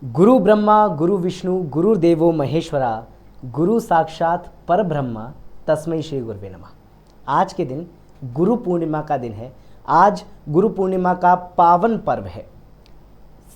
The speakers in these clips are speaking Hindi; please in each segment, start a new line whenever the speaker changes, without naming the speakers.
गुरु ब्रह्मा गुरु विष्णु गुरुदेवो महेश्वरा, गुरु साक्षात परब्रह्मा, तस्मै श्री गुरुवे नमः। आज के दिन गुरु पूर्णिमा का दिन है। आज गुरु पूर्णिमा का पावन पर्व है।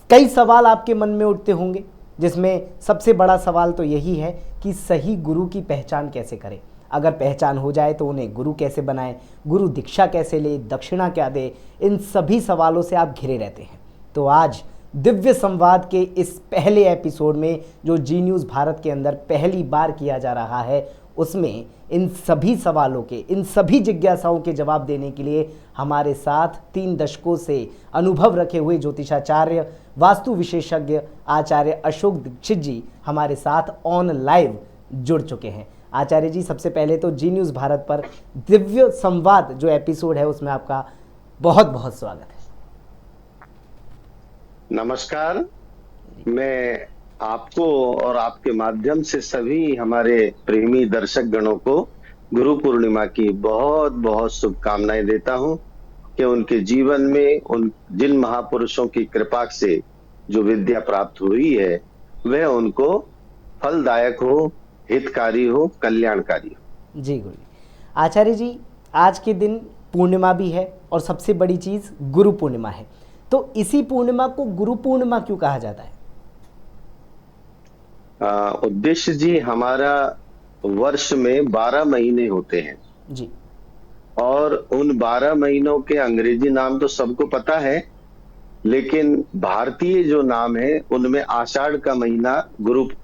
कई सवाल आपके मन में उठते होंगे, जिसमें सबसे बड़ा सवाल तो यही है कि सही गुरु की पहचान कैसे करें। अगर पहचान हो जाए तो उन्हें गुरु कैसे बनाएं, गुरु दीक्षा कैसे ले, दक्षिणा क्या दे, इन सभी सवालों से आप घिरे रहते हैं। तो आज दिव्य संवाद के इस पहले एपिसोड में, जो जी न्यूज़ भारत के अंदर पहली बार किया जा रहा है, उसमें इन सभी सवालों के, इन सभी जिज्ञासाओं के जवाब देने के लिए हमारे साथ 3 दशकों से अनुभव रखे हुए ज्योतिषाचार्य, वास्तु विशेषज्ञ आचार्य अशोक दीक्षित जी हमारे साथ ऑन लाइव जुड़ चुके हैं। आचार्य जी, सबसे पहले तो जी न्यूज़ भारत पर दिव्य संवाद जो एपिसोड है उसमें आपका बहुत बहुत स्वागत है।
नमस्कार। मैं आपको और आपके माध्यम से सभी हमारे प्रेमी दर्शक गणों को गुरु पूर्णिमा की बहुत बहुत शुभकामनाएं देता हूं कि उनके जीवन में उन जिन महापुरुषों की कृपा से जो विद्या प्राप्त हुई है वह उनको फलदायक हो, हितकारी हो, कल्याणकारी हो।
जी गुरु जी। आचार्य जी, आज के दिन पूर्णिमा भी है और सबसे बड़ी चीज़ गुरु पूर्णिमा है। तो इसी पूर्णिमा को गुरु पूर्णिमा क्यों कहा जाता है?
उद्देश्य जी, हमारा वर्ष में 12 महीने होते हैं
जी
और उन 12 महीनों के अंग्रेजी नाम तो सबको पता है, लेकिन भारतीय जो नाम है उनमें आषाढ़ का महीना,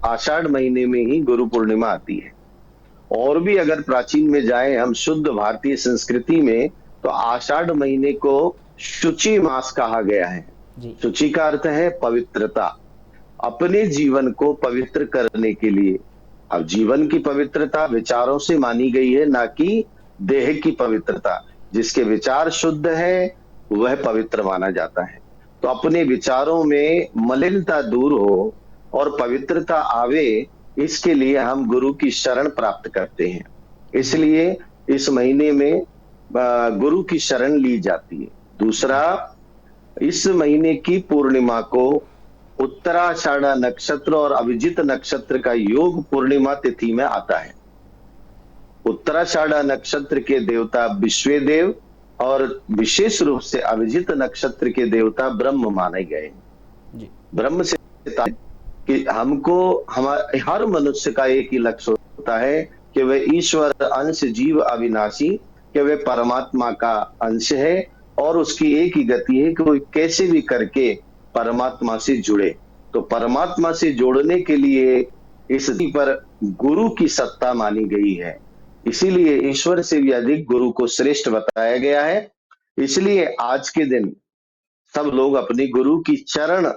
आषाढ़ महीने में ही गुरु पूर्णिमा आती है। और भी अगर प्राचीन में जाए हम शुद्ध भारतीय संस्कृति में, तो आषाढ़ महीने को शुचि मास कहा गया है।
जी
शुचि का अर्थ है पवित्रता। अपने जीवन को पवित्र करने के लिए, अब जीवन की पवित्रता विचारों से मानी गई है, ना कि देह की पवित्रता। जिसके विचार शुद्ध है वह पवित्र माना जाता है। तो अपने विचारों में मलिनता दूर हो और पवित्रता आवे, इसके लिए हम गुरु की शरण प्राप्त करते हैं। इसलिए इस महीने में गुरु की शरण ली जाती है। दूसरा, इस महीने की पूर्णिमा को उत्तराषाढ़ नक्षत्र और अभिजित नक्षत्र का योग पूर्णिमा तिथि में आता है। उत्तराषाढ़ नक्षत्र के देवता विश्वदेव और विशेष रूप से अभिजित नक्षत्र के देवता ब्रह्म माने गए। ब्रह्म से कि हमको, हमारे हर मनुष्य का एक ही लक्ष्य होता है कि वह ईश्वर अंश जीव अविनाशी, कि वह परमात्मा का अंश है और उसकी एक ही गति है कि वो कैसे भी करके परमात्मा से जुड़े। तो परमात्मा से जोड़ने के लिए इस पर गुरु की सत्ता मानी गई है। इसीलिए ईश्वर से भी अधिक गुरु को श्रेष्ठ बताया गया है। इसलिए आज के दिन सब लोग अपने गुरु की चरण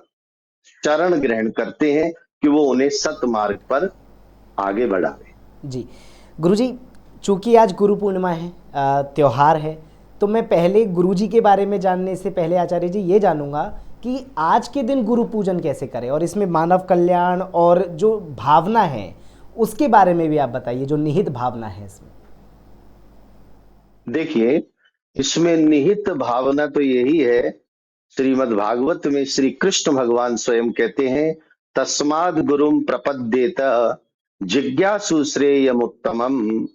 ग्रहण करते हैं कि वो उन्हें सत मार्ग पर आगे बढ़ावे।
जी गुरुजी, चूंकि आज गुरु पूर्णिमा है, त्योहार है, तो मैं पहले गुरुजी के बारे में जानने से पहले आचार्य जी ये जानूंगा कि आज के दिन गुरु पूजन कैसे करें, और इसमें मानव कल्याण और जो भावना है उसके बारे में भी आप बताइए, जो निहित भावना है इसमें।
देखिए, इसमें निहित भावना तो यही है, श्रीमद् भागवत में श्री कृष्ण भगवान स्वयं कहते हैं, तस्माद् गुरुम प्रपद्येत जिज्ञासु श्रेयमुत्तमम,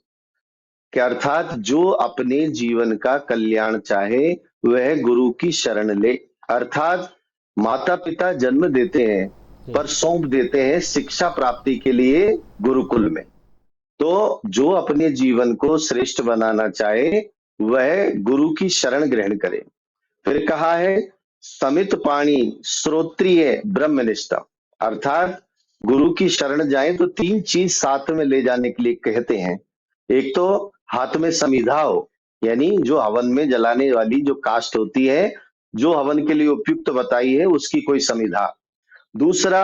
कि अर्थात जो अपने जीवन का कल्याण चाहे वह गुरु की शरण ले। अर्थात माता पिता जन्म देते हैं पर सौंप देते हैं शिक्षा प्राप्ति के लिए गुरुकुल में। तो जो अपने जीवन को श्रेष्ठ बनाना चाहे वह गुरु की शरण ग्रहण करे। फिर कहा है, समित पाणी श्रोत्रिय ब्रह्मनिष्ठ, अर्थात गुरु की शरण जाए तो 3 चीज साथ में ले जाने के लिए कहते हैं। एक तो हाथ में समिधा हो, यानी जो हवन में जलाने वाली जो काष्ठ होती है, जो हवन के लिए उपयुक्त बताई है, उसकी कोई समिधा। दूसरा,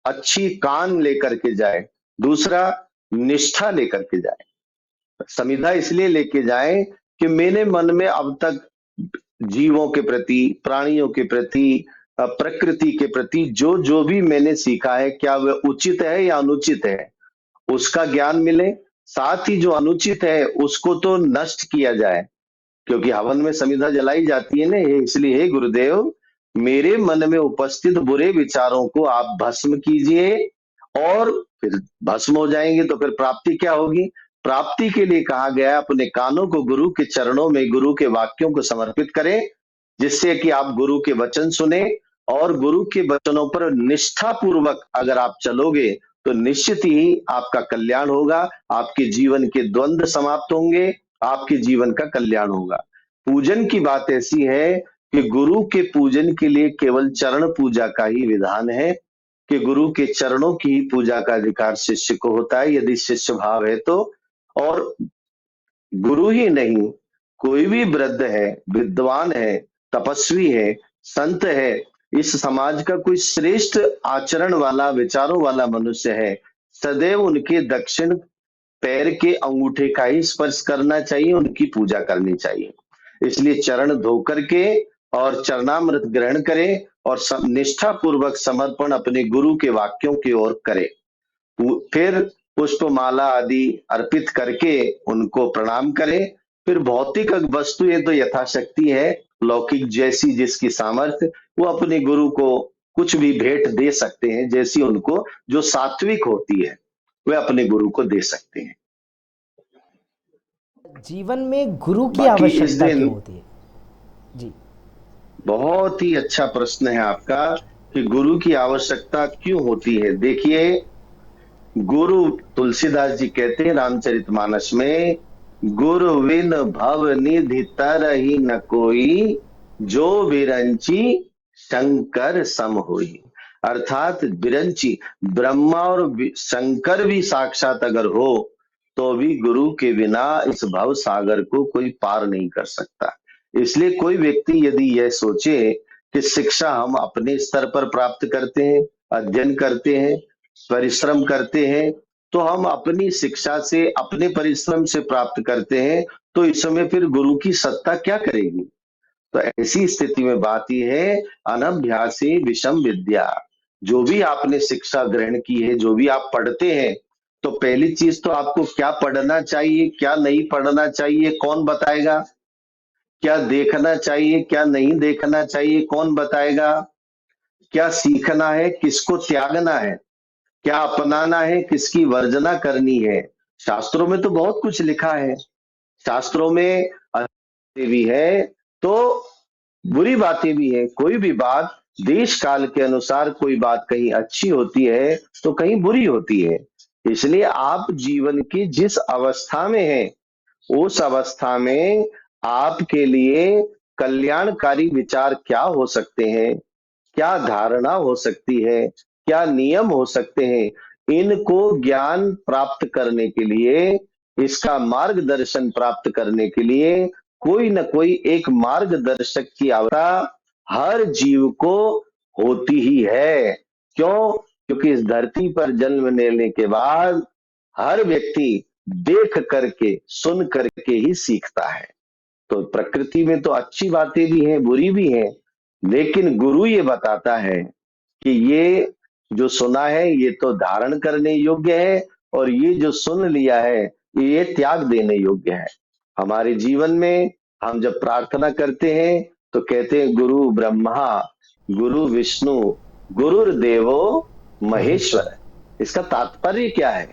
अच्छी कान लेकर के जाए। दूसरा, निष्ठा लेकर के जाए। समिधा इसलिए लेके जाए कि मेरे मन में अब तक जीवों के प्रति, प्राणियों के प्रति, प्रकृति के प्रति जो जो भी मैंने सीखा है, क्या वह उचित है या अनुचित है, उसका ज्ञान मिले। साथ ही जो अनुचित है उसको तो नष्ट किया जाए, क्योंकि हवन में समिधा जलाई जाती है ना, इसलिए हे गुरुदेव, मेरे मन में उपस्थित बुरे विचारों को आप भस्म कीजिए, और फिर भस्म हो जाएंगे तो फिर प्राप्ति क्या होगी? प्राप्ति के लिए कहा गया अपने कानों को गुरु के चरणों में गुरु के वाक्यों को समर्पित करें, जिससे कि आप गुरु के वचन सुने, और गुरु के वचनों पर निष्ठा पूर्वक अगर आप चलोगे तो निश्चित ही आपका कल्याण होगा, आपके जीवन के द्वंद्व समाप्त होंगे, आपके जीवन का कल्याण होगा। पूजन की बात ऐसी है कि गुरु के पूजन के लिए केवल चरण पूजा का ही विधान है, कि गुरु के चरणों की ही पूजा का अधिकार शिष्य को होता है, यदि शिष्य भाव है तो। और गुरु ही नहीं, कोई भी वृद्ध है, विद्वान है, तपस्वी है, संत है, इस समाज का कोई श्रेष्ठ आचरण वाला, विचारों वाला मनुष्य है, सदैव उनके दक्षिण पैर के अंगूठे का ही स्पर्श करना चाहिए, उनकी पूजा करनी चाहिए। इसलिए चरण धो करके और चरणामृत ग्रहण करें, और निष्ठा पूर्वक समर्पण अपने गुरु के वाक्यों की ओर करें। फिर पुष्पमाला आदि अर्पित करके उनको प्रणाम करें। फिर भौतिक वस्तुएं तो यथाशक्ति है, लौकिक जैसी जिसकी सामर्थ्य, वो अपने गुरु को कुछ भी भेंट दे सकते हैं, जैसी उनको जो सात्विक होती है वे अपने गुरु को दे सकते हैं।
जीवन में गुरु की
बाकी इस
आवश्यकता
दिन,
क्यों होती है? जी।
बहुत ही अच्छा प्रश्न है आपका कि गुरु की आवश्यकता क्यों होती है। देखिए, गुरु तुलसीदास जी कहते हैं रामचरितमानस में, गुरु बिन भव निधि तरहि न कोई, जो विरंची शंकर सम होई। अर्थात विरंची ब्रह्मा और शंकर भी साक्षात अगर हो तो भी गुरु के बिना इस भव सागर को कोई पार नहीं कर सकता। इसलिए कोई व्यक्ति यदि यह सोचे कि शिक्षा हम अपने स्तर पर प्राप्त करते हैं, अध्ययन करते हैं, परिश्रम करते हैं, तो हम अपनी शिक्षा से, अपने परिश्रम से प्राप्त करते हैं, तो इस समय फिर गुरु की सत्ता क्या करेगी? तो ऐसी स्थिति में बात यह है, अनभ्यासी विषम विद्या। जो भी आपने शिक्षा ग्रहण की है, जो भी आप पढ़ते हैं, तो पहली चीज तो आपको क्या पढ़ना चाहिए, क्या नहीं पढ़ना चाहिए, कौन बताएगा? क्या देखना चाहिए, क्या नहीं देखना चाहिए, कौन बताएगा? क्या सीखना है, किसको त्यागना है, क्या अपनाना है, किसकी वर्जना करनी है? शास्त्रों में तो बहुत कुछ लिखा है। शास्त्रों में अच्छी भी है तो बुरी बातें भी है। कोई भी बात देश काल के अनुसार, कोई बात कहीं अच्छी होती है तो कहीं बुरी होती है। इसलिए आप जीवन की जिस अवस्था में हैं, उस अवस्था में आपके लिए कल्याणकारी विचार क्या हो सकते हैं, क्या धारणा हो सकती है, क्या नियम हो सकते हैं, इनको ज्ञान प्राप्त करने के लिए, इसका मार्गदर्शन प्राप्त करने के लिए कोई न कोई एक मार्गदर्शक की आवश्यकता हर जीव को होती ही है। क्यों? क्योंकि इस धरती पर जन्म लेने के बाद हर व्यक्ति देख करके, सुन करके ही सीखता है। तो प्रकृति में तो अच्छी बातें भी हैं, बुरी भी हैं, लेकिन गुरु ये बताता है कि ये जो सुना है ये तो धारण करने योग्य है, और ये जो सुन लिया है ये त्याग देने योग्य है। हमारे जीवन में हम जब प्रार्थना करते हैं तो कहते हैं गुरु ब्रह्मा, गुरु विष्णु, गुरुर्देवो महेश्वर। इसका तात्पर्य क्या है?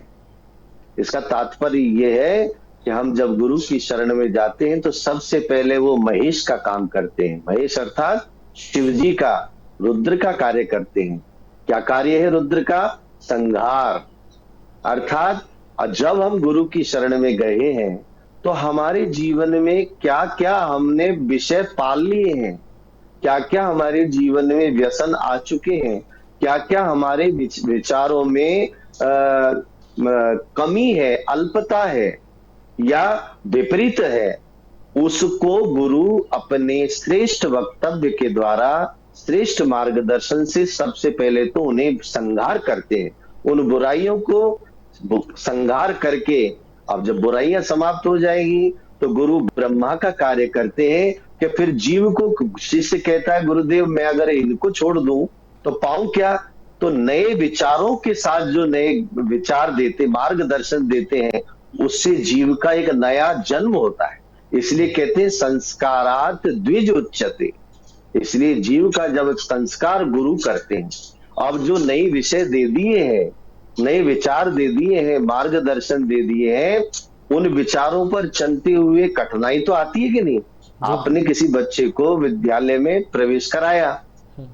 इसका तात्पर्य यह है कि हम जब गुरु की शरण में जाते हैं तो सबसे पहले वो महेश का काम करते हैं। महेश अर्थात शिव जी का, रुद्र का कार्य करते हैं। क्या कार्य है रुद्र का? संहार। अर्थात जब हम गुरु की शरण में गए हैं तो हमारे जीवन में क्या क्या हमने विषय पाल लिए हैं, क्या क्या हमारे जीवन में व्यसन आ चुके हैं, क्या क्या हमारे विचारों में कमी है, अल्पता है या विपरीत है, उसको गुरु अपने श्रेष्ठ वक्तव्य के द्वारा, श्रेष्ठ मार्गदर्शन से सबसे पहले तो उन्हें संहार करते हैं। उन बुराइयों को संहार करके, अब जब बुराइयां समाप्त हो जाएगी तो गुरु ब्रह्मा का कार्य करते हैं कि फिर जीव को, शिष्य कहता है गुरुदेव मैं अगर इनको छोड़ दूं तो पाऊं क्या? तो नए विचारों के साथ जो नए विचार देते, मार्गदर्शन देते हैं, उससे जीव का एक नया जन्म होता है। इसलिए कहते हैं संस्कारात द्विज उच्यते। इसलिए जीव का जब संस्कार गुरु करते हैं, अब जो नई विषय दे दिए हैं, नए विचार दे दिए हैं, मार्गदर्शन दे दिए हैं, उन विचारों पर चलते हुए कठिनाई तो आती है कि नहीं।
जी
आपने
बिल्कुल।
किसी बच्चे को विद्यालय में प्रवेश कराया,
हम्म,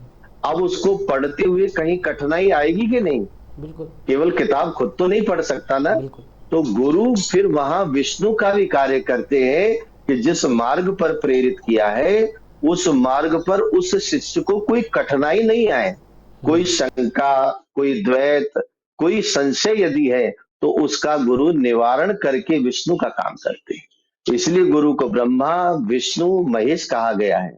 अब उसको पढ़ते हुए कहीं कठिनाई आएगी कि नहीं।
बिल्कुल।
केवल किताब खुद तो नहीं पढ़ सकता ना।
बिल्कुल।
तो गुरु फिर वहां विष्णु का भी कार्य करते हैं कि जिस मार्ग पर प्रेरित किया है, उस मार्ग पर उस शिष्य को कोई कठिनाई नहीं आए,
हम्म,
कोई शंका, कोई द्वैत, कोई संशय यदि है, तो उसका गुरु निवारण करके विष्णु का काम करते हैं। इसलिए गुरु को ब्रह्मा, विष्णु, महेश कहा गया है।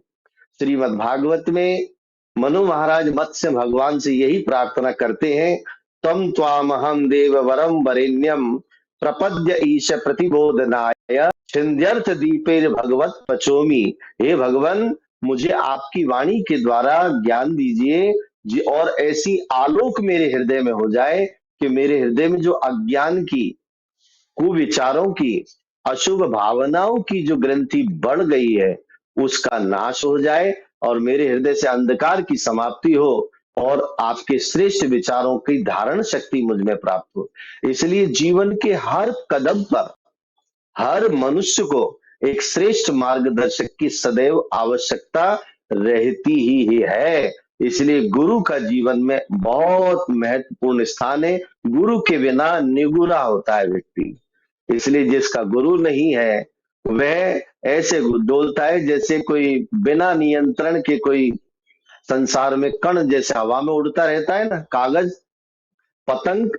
श्रीमद् भागवत में मनु महाराज मत्स्य भगवान से यही प्रार्थना करते हैं, तम त्वामहम देव वरम वरेण्यम प्रपद्य ईश प्रतिबोधनाय छिन्द्यर्थ दीपेर भगवत पचोमी। हे भगवान, मुझे आपकी वाणी के द्वारा ज्ञान दीजिए और ऐसी आलोक मेरे हृदय में हो जाए कि मेरे हृदय में जो अज्ञान की, कुविचारों की, अशुभ भावनाओं की जो ग्रंथि बढ़ गई है, उसका नाश हो जाए और मेरे हृदय से अंधकार की समाप्ति हो और आपके श्रेष्ठ विचारों की धारण शक्ति मुझ में प्राप्त हो। इसलिए जीवन के हर कदम पर हर मनुष्य को एक श्रेष्ठ मार्गदर्शक की सदैव आवश्यकता रहती ही है। इसलिए गुरु का जीवन में बहुत महत्वपूर्ण स्थान है। गुरु के बिना निगुरा होता है व्यक्ति। इसलिए जिसका गुरु नहीं है, वह ऐसे डोलता है जैसे कोई बिना नियंत्रण के कोई संसार में कण जैसे हवा में उड़ता रहता है ना। कागज, पतंग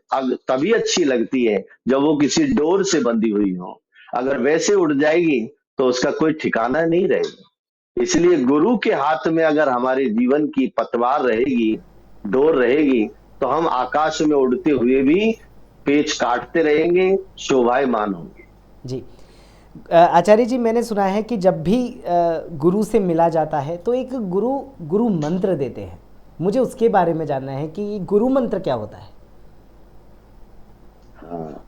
तभी अच्छी लगती है जब वो किसी डोर से बंधी हुई हो। अगर वैसे उड़ जाएगी तो उसका कोई ठिकाना नहीं रहेगा। इसलिए गुरु के हाथ में अगर हमारे जीवन की पतवार रहेगी, डोर रहेगी, तो हम आकाश में उड़ते हुए भी पेच काटते रहेंगे, शोभायमान होंगे।
जी। आचार्य जी, मैंने सुना है कि जब भी गुरु से मिला जाता है तो एक गुरु गुरु मंत्र देते हैं। मुझे उसके बारे में जानना है कि गुरु मंत्र क्या होता है।
हाँ,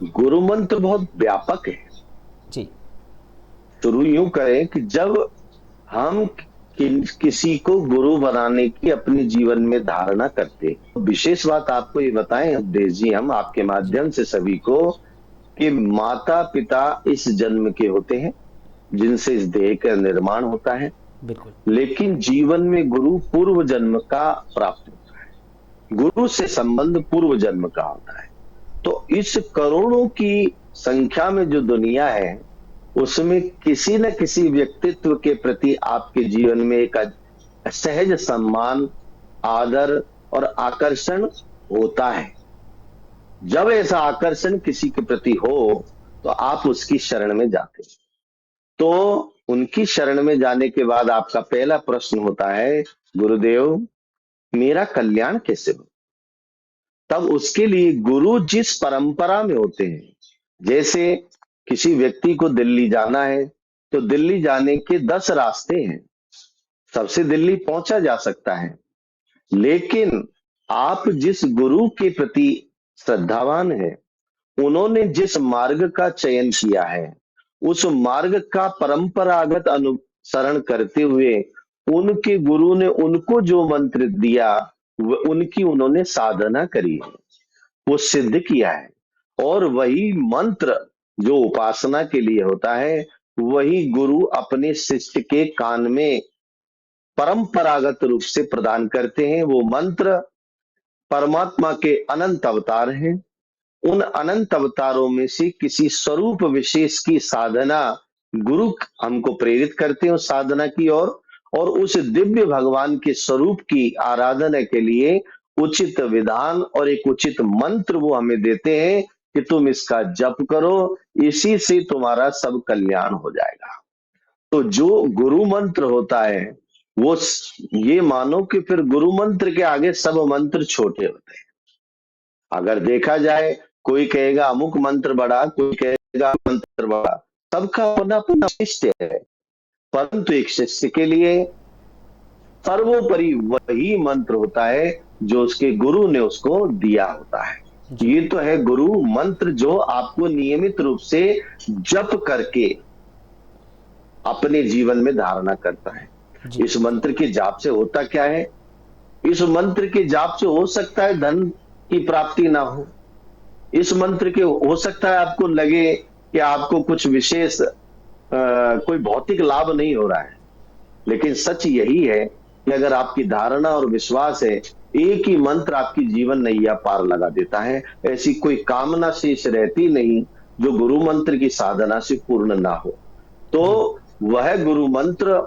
गुरु मंत्र बहुत व्यापक है।
जी।
शुरू यूं करें कि जब हम किसी को गुरु बनाने की अपने जीवन में धारणा करते हैं, तो विशेष बात आपको ये बताएं उपदेश जी, हम आपके
जी।
माध्यम से सभी को, कि माता पिता इस जन्म के होते हैं जिनसे इस देह का निर्माण होता है,
बिल्कुल।
लेकिन जीवन में गुरु पूर्व जन्म का प्राप्त होता है। गुरु से संबंध पूर्व जन्म का होता है। तो इस करोड़ों की संख्या में जो दुनिया है, उसमें किसी न किसी व्यक्तित्व के प्रति आपके जीवन में एक सहज सम्मान, आदर और आकर्षण होता है। जब ऐसा आकर्षण किसी के प्रति हो, तो आप उसकी शरण में जाते हैं। तो उनकी शरण में जाने के बाद आपका पहला प्रश्न होता है, गुरुदेव, मेरा कल्याण कैसे हो। तब उसके लिए गुरु जिस परंपरा में होते हैं, जैसे किसी व्यक्ति को दिल्ली जाना है, तो दिल्ली जाने के 10 रास्ते हैं, सबसे दिल्ली पहुंचा जा सकता है। लेकिन आप जिस गुरु के प्रति श्रद्धावान हैं, उन्होंने जिस मार्ग का चयन किया है, उस मार्ग का परंपरागत अनुसरण करते हुए उनके गुरु ने उनको जो मंत्र दिया, उनकी उन्होंने साधना करी है, वो सिद्ध किया है। और वही मंत्र जो उपासना के लिए होता है, वही गुरु अपने शिष्य के कान में परंपरागत रूप से प्रदान करते हैं। वो मंत्र परमात्मा के अनंत अवतार हैं। उन अनंत अवतारों में से किसी स्वरूप विशेष की साधना गुरु हमको प्रेरित करते हैं उस साधना की ओर, और उस दिव्य भगवान के स्वरूप की आराधना के लिए उचित विधान और एक उचित मंत्र वो हमें देते हैं कि तुम इसका जप करो, इसी से तुम्हारा सब कल्याण हो जाएगा। तो जो गुरु मंत्र होता है, वो ये मानो कि फिर गुरु मंत्र के आगे सब मंत्र छोटे होते हैं। अगर देखा जाए, कोई कहेगा अमुक मंत्र बड़ा, कोई कहेगा मंत्र बड़ा, सबका अपना अपना शिष्य है, परंतु एक शिष्य के लिए सर्वोपरि वही मंत्र होता है जो उसके गुरु ने उसको दिया होता है। ये तो है गुरु मंत्र, जो आपको नियमित रूप से जप करके अपने जीवन में धारणा करता है।
जी।
इस मंत्र के जाप से होता क्या है? इस मंत्र के जाप से हो सकता है धन की प्राप्ति ना हो। इस मंत्र के हो सकता है आपको लगे कि आपको कुछ विशेष कोई भौतिक लाभ नहीं हो रहा है। लेकिन सच यही है कि अगर आपकी धारणा और विश्वास है, एक ही मंत्र आपकी जीवन नैया पार लगा देता है। ऐसी कोई कामना शेष रहती नहीं जो गुरु मंत्र की साधना से पूर्ण ना हो। तो
जी।
वह गुरु मंत्र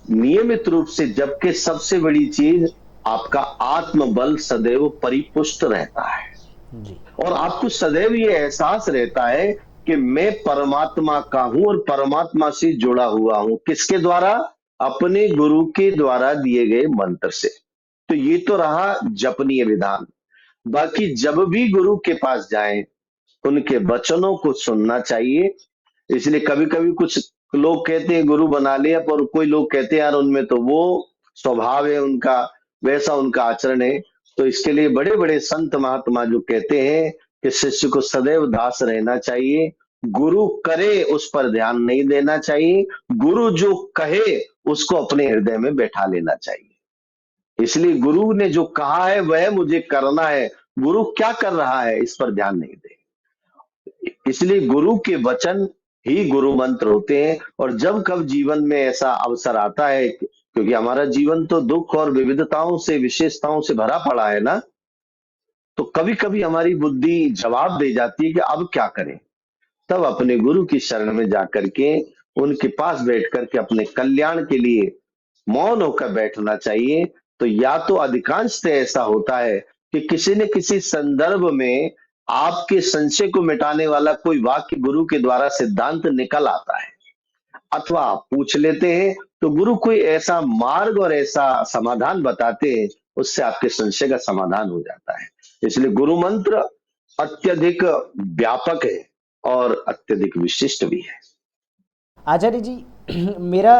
नियमित रूप से, जबकि सबसे बड़ी चीज आपका आत्मबल सदैव परिपुष्ट रहता है
जी।
और आपको सदैव ये एहसास रहता है कि मैं परमात्मा का हूं और परमात्मा से जुड़ा हुआ हूं। किसके द्वारा? अपने गुरु के द्वारा दिए गए मंत्र से। तो ये तो रहा जपनीय विधान। बाकी जब भी गुरु के पास जाएं, उनके वचनों को सुनना चाहिए। इसलिए कभी कभी कुछ लोग कहते हैं गुरु बना लिया, पर कोई लोग कहते हैं यार उनमें तो वो स्वभाव है उनका, वैसा उनका आचरण है। तो इसके लिए बड़े बड़े संत महात्मा जो कहते हैं कि शिष्य को सदैव दास रहना चाहिए, गुरु करे उस पर ध्यान नहीं देना चाहिए, गुरु जो कहे उसको अपने हृदय में बैठा लेना चाहिए। इसलिए गुरु ने जो कहा है वह मुझे करना है, गुरु क्या कर रहा है इस पर ध्यान नहीं दे। इसलिए गुरु के वचन ही गुरु मंत्र होते हैं। और जब कब जीवन में ऐसा अवसर आता है, क्योंकि हमारा जीवन तो दुख और विविधताओं से, विशेषताओं से भरा पड़ा है ना, तो कभी कभी हमारी बुद्धि जवाब दे जाती है कि अब क्या करें। तब अपने गुरु की शरण में जाकर के, उनके पास बैठ करके अपने कल्याण के लिए मौन होकर बैठना चाहिए। तो या तो अधिकांशतः ऐसा होता है कि किसी न किसी संदर्भ में आपके संशय को मिटाने वाला कोई वाक्य गुरु के द्वारा सिद्धांत निकल आता है, अथवा आप पूछ लेते हैं तो गुरु कोई ऐसा मार्ग और ऐसा समाधान बताते हैं, उससे आपके संशय का समाधान हो जाता है। इसलिए गुरु मंत्र अत्यधिक व्यापक है और अत्यधिक विशिष्ट भी है।
आचार्य जी, मेरा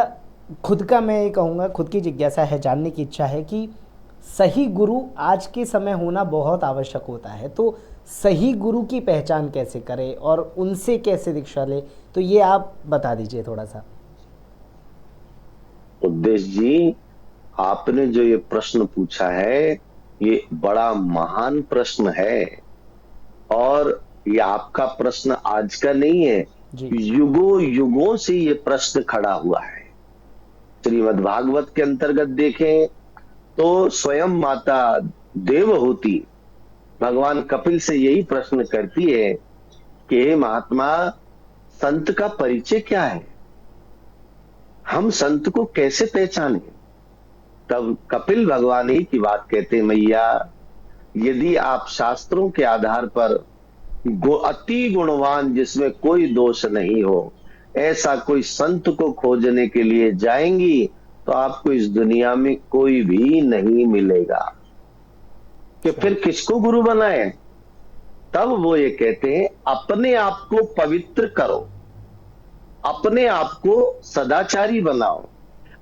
खुद का, मैं ये कहूँगा, खुद की जिज्ञासा है, जानने की इच्छा है कि सही गुरु आज के समय होना बहुत आवश्यक होता है। तो सही गुरु की पहचान कैसे करें और उनसे कैसे दीक्षा ले, तो ये आप बता दीजिए थोड़ा सा।
उद्देश जी, आपने जो ये प्रश्न पूछा है, ये बड़ा महान प्रश्न है। और ये आपका प्रश्न आज का नहीं है,
जी।
युगों युगों से ये प्रश्न खड़ा हुआ है। श्रीमद् भागवत के अंतर्गत देखें तो स्वयं माता देवहूति भगवान कपिल से यही प्रश्न करती है कि हे महात्मा, संत का परिचय क्या है, हम संत को कैसे पहचाने? तब कपिल भगवान ही की बात कहते, मैया, यदि आप शास्त्रों के आधार पर अति गुणवान, जिसमें कोई दोष नहीं हो, ऐसा कोई संत को खोजने के लिए जाएंगी तो आपको इस दुनिया में कोई भी नहीं मिलेगा। कि फिर किसको गुरु बनाए? तब वो ये कहते हैं, अपने आप को पवित्र करो, अपने आप को सदाचारी बनाओ,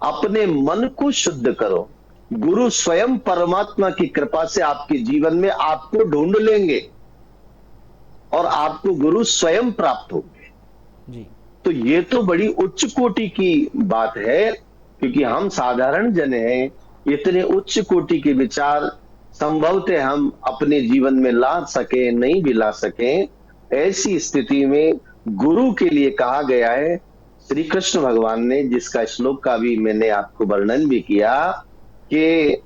अपने मन को शुद्ध करो। गुरु स्वयं परमात्मा की कृपा से आपके जीवन में आपको ढूंढ लेंगे और आपको गुरु स्वयं प्राप्त होंगे।
जी।
तो ये तो बड़ी उच्च कोटि की बात है, क्योंकि हम साधारण जन हैं, इतने उच्च कोटि के विचार संभवतः हम अपने जीवन में ला सके, नहीं भी ला सके। ऐसी स्थिति में गुरु के लिए कहा गया है, श्री कृष्ण भगवान ने, जिसका श्लोक का भी मैंने आपको वर्णन भी किया, कि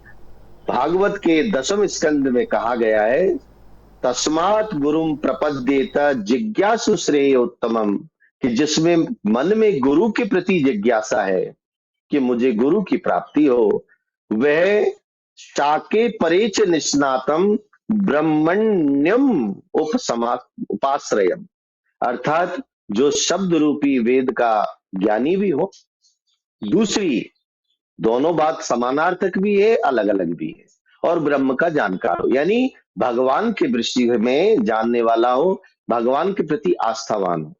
भागवत के 10वें स्कंद में कहा गया है, तस्मात् गुरुम प्रपद्येत जिज्ञासु श्रेय उत्तमम, कि जिसमें मन में गुरु के प्रति जिज्ञासा है कि मुझे गुरु की प्राप्ति हो, वह शाके परेच निष्णातम ब्रह्मण्यम उपाश्रयम, अर्थात जो शब्द रूपी वेद का ज्ञानी भी हो। दूसरी, दोनों बात समानार्थक भी है, अलग अलग भी है। और ब्रह्म का जानकार हो, यानी भगवान के दृष्टि में जानने वाला हो, भगवान के प्रति आस्थावान हो।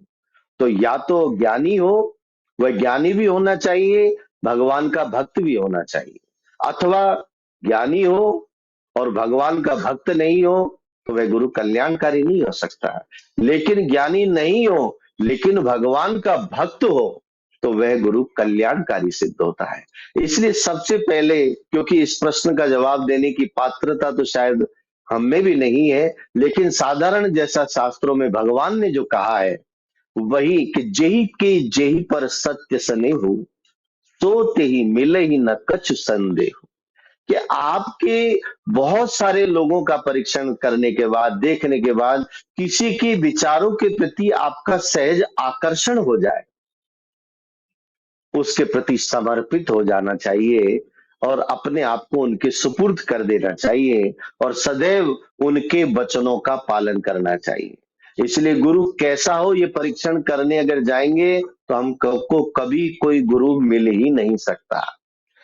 तो या तो ज्ञानी हो, वह ज्ञानी भी होना चाहिए, भगवान का भक्त भी होना चाहिए। अथवा ज्ञानी हो और भगवान का भक्त नहीं हो, तो वह गुरु कल्याणकारी नहीं हो सकता। लेकिन ज्ञानी नहीं हो लेकिन भगवान का भक्त हो, तो वह गुरु कल्याणकारी सिद्ध होता है। इसलिए सबसे पहले, क्योंकि इस प्रश्न का जवाब देने की पात्रता तो शायद हम में भी नहीं है, लेकिन साधारण जैसा शास्त्रों में भगवान ने जो कहा है वही कि जेहि के जेहि पर सत्य सने हो, तो ते ही मिले ही न कछु संदेह। कि आपके बहुत सारे लोगों का परीक्षण करने के बाद, देखने के बाद किसी के विचारों के प्रति आपका सहज आकर्षण हो जाए, उसके प्रति समर्पित हो जाना चाहिए और अपने आप को उनके सुपुर्द कर देना चाहिए और सदैव उनके वचनों का पालन करना चाहिए। इसलिए गुरु कैसा हो ये परीक्षण करने अगर जाएंगे तो हमको कभी कोई गुरु मिल ही नहीं सकता।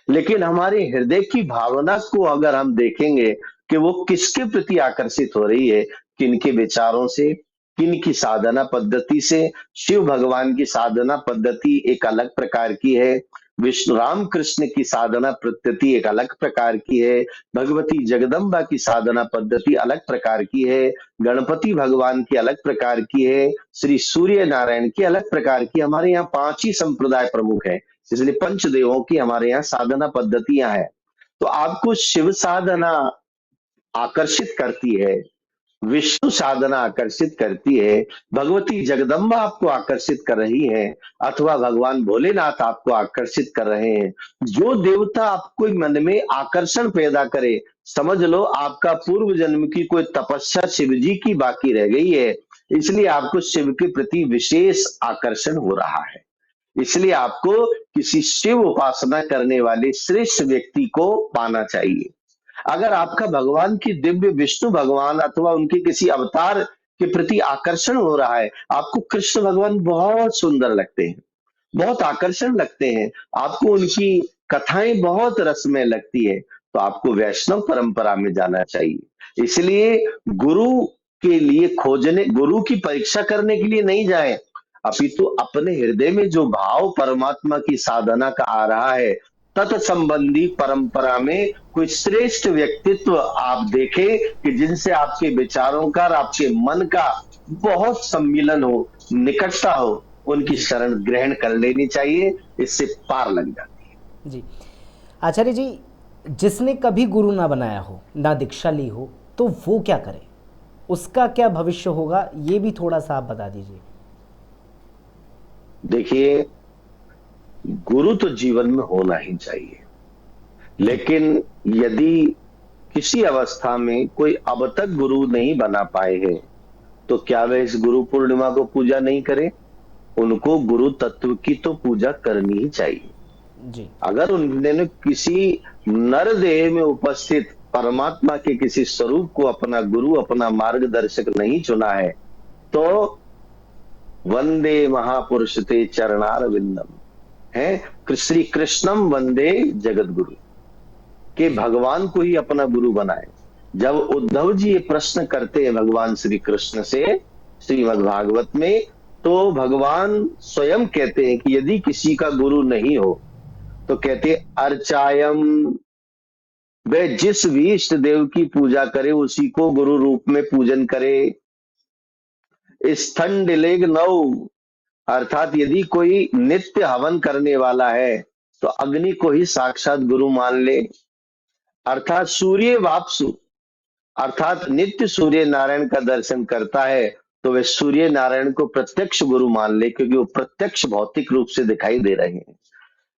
लेकिन हमारे हृदय की भावना को अगर हम देखेंगे कि वो किसके प्रति आकर्षित हो रही है, किनके विचारों से, किनकी साधना पद्धति से। शिव भगवान की साधना पद्धति एक अलग प्रकार की है, विष्णु राम कृष्ण की साधना पद्धति एक अलग प्रकार की है, भगवती जगदम्बा की साधना पद्धति अलग प्रकार की है, गणपति भगवान की अलग प्रकार की है, श्री सूर्य नारायण की अलग प्रकार की। हमारे यहाँ 5 ही संप्रदाय प्रमुख है, इसलिए पंचदेवों की हमारे यहाँ साधना पद्धतियां हैं। तो आपको शिव साधना आकर्षित करती है, विष्णु साधना आकर्षित करती है, भगवती जगदम्बा आपको आकर्षित कर रही है, अथवा भगवान भोलेनाथ आपको आकर्षित कर रहे हैं। जो देवता आपको मन में आकर्षण पैदा करे, समझ लो आपका पूर्व जन्म की कोई तपस्या शिव जी की बाकी रह गई है, इसलिए आपको शिव के प्रति विशेष आकर्षण हो रहा है। इसलिए आपको किसी शिव उपासना करने वाले श्रेष्ठ व्यक्ति को पाना चाहिए। अगर आपका भगवान की दिव्य विष्णु भगवान अथवा उनके किसी अवतार के प्रति आकर्षण हो रहा है, आपको कृष्ण भगवान बहुत सुंदर लगते हैं, बहुत आकर्षण लगते हैं, आपको उनकी कथाएं बहुत रसमय लगती है, तो आपको वैष्णव परंपरा में जाना चाहिए। इसलिए गुरु के लिए खोजने, गुरु की परीक्षा करने के लिए नहीं जाए, अपितु अपने हृदय में जो भाव परमात्मा की साधना का आ रहा है, तत्संबंधी परंपरा में कोई श्रेष्ठ व्यक्तित्व आप देखें कि जिनसे आपके विचारों का और आपके मन का बहुत सम्मिलन हो, निकटता हो, उनकी शरण ग्रहण कर लेनी चाहिए, इससे पार लग जाती है।
जी आचार्य जी, जिसने कभी गुरु ना बनाया हो, ना दीक्षा ली हो, तो वो क्या करे, उसका क्या भविष्य होगा, ये भी थोड़ा सा आप बता दीजिए।
देखिए, गुरु तो जीवन में होना ही चाहिए, लेकिन यदि किसी अवस्था में कोई अब तक गुरु नहीं बना पाए हैं, तो क्या वे इस गुरु पूर्णिमा को पूजा नहीं करें? उनको गुरु तत्व की तो पूजा करनी ही चाहिए
जी।
अगर उन्होंने किसी नर देह में उपस्थित परमात्मा के किसी स्वरूप को अपना गुरु, अपना मार्गदर्शक नहीं चुना है, तो वंदे महापुरुष ते चरणार विंदम है, श्री कृष्णम वंदे जगत गुरु, के भगवान को ही अपना गुरु बनाए। जब उद्धव जी ये प्रश्न करते हैं भगवान श्री कृष्ण से श्रीमद् भागवत में, तो भगवान स्वयं कहते हैं कि यदि किसी का गुरु नहीं हो तो कहते अर्चायम, वह जिस भी इष्ट देव की पूजा करे उसी को गुरु रूप में पूजन करे। स्थंडिलेग नौ, अर्थात यदि कोई नित्य हवन करने वाला है तो अग्नि को ही साक्षात गुरु मान ले। अर्थात सूर्य वापसु, अर्थात नित्य सूर्य नारायण का दर्शन करता है तो वह सूर्य नारायण को प्रत्यक्ष गुरु मान ले, क्योंकि वो प्रत्यक्ष भौतिक रूप से दिखाई दे रहे हैं।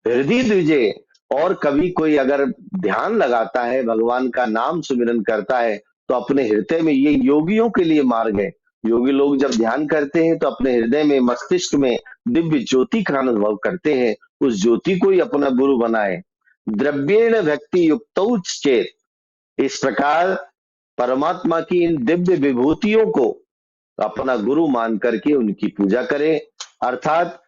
हृदय द्विजय, और कभी कोई अगर ध्यान लगाता है, भगवान का नाम सुमिरन करता है, तो अपने हृदय में, ये योगियों के लिए मार्ग है, योगी लोग जब ध्यान करते हैं तो अपने हृदय में, मस्तिष्क में दिव्य ज्योति का अनुभव करते हैं, उस ज्योति को ही अपना गुरु बनाए। द्रव्येण भक्ति युक्त चेत, इस प्रकार परमात्मा की इन दिव्य विभूतियों को अपना गुरु मान करके उनकी पूजा करें। अर्थात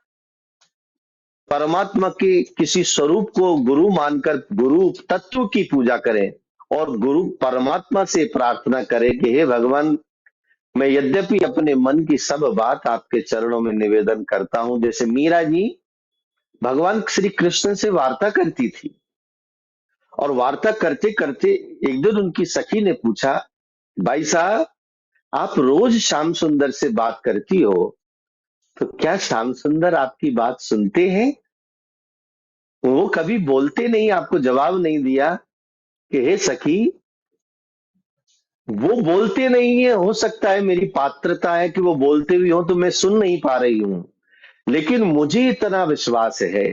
परमात्मा के किसी स्वरूप को गुरु मानकर गुरु तत्व की पूजा करें और गुरु परमात्मा से प्रार्थना करें कि हे भगवान, मैं यद्यपि अपने मन की सब बात आपके चरणों में निवेदन करता हूं। जैसे मीरा जी भगवान श्री कृष्ण से वार्ता करती थी, और वार्ता करते करते एक दिन उनकी सखी ने पूछा, भाई साहब, आप रोज श्याम सुंदर से बात करती हो, तो क्या श्याम सुंदर आपकी बात सुनते हैं? वो कभी बोलते नहीं, आपको जवाब नहीं दिया कि हे सखी, वो बोलते नहीं है। हो सकता है मेरी पात्रता है कि वो बोलते भी हो तो मैं सुन नहीं पा रही हूं, लेकिन मुझे इतना विश्वास है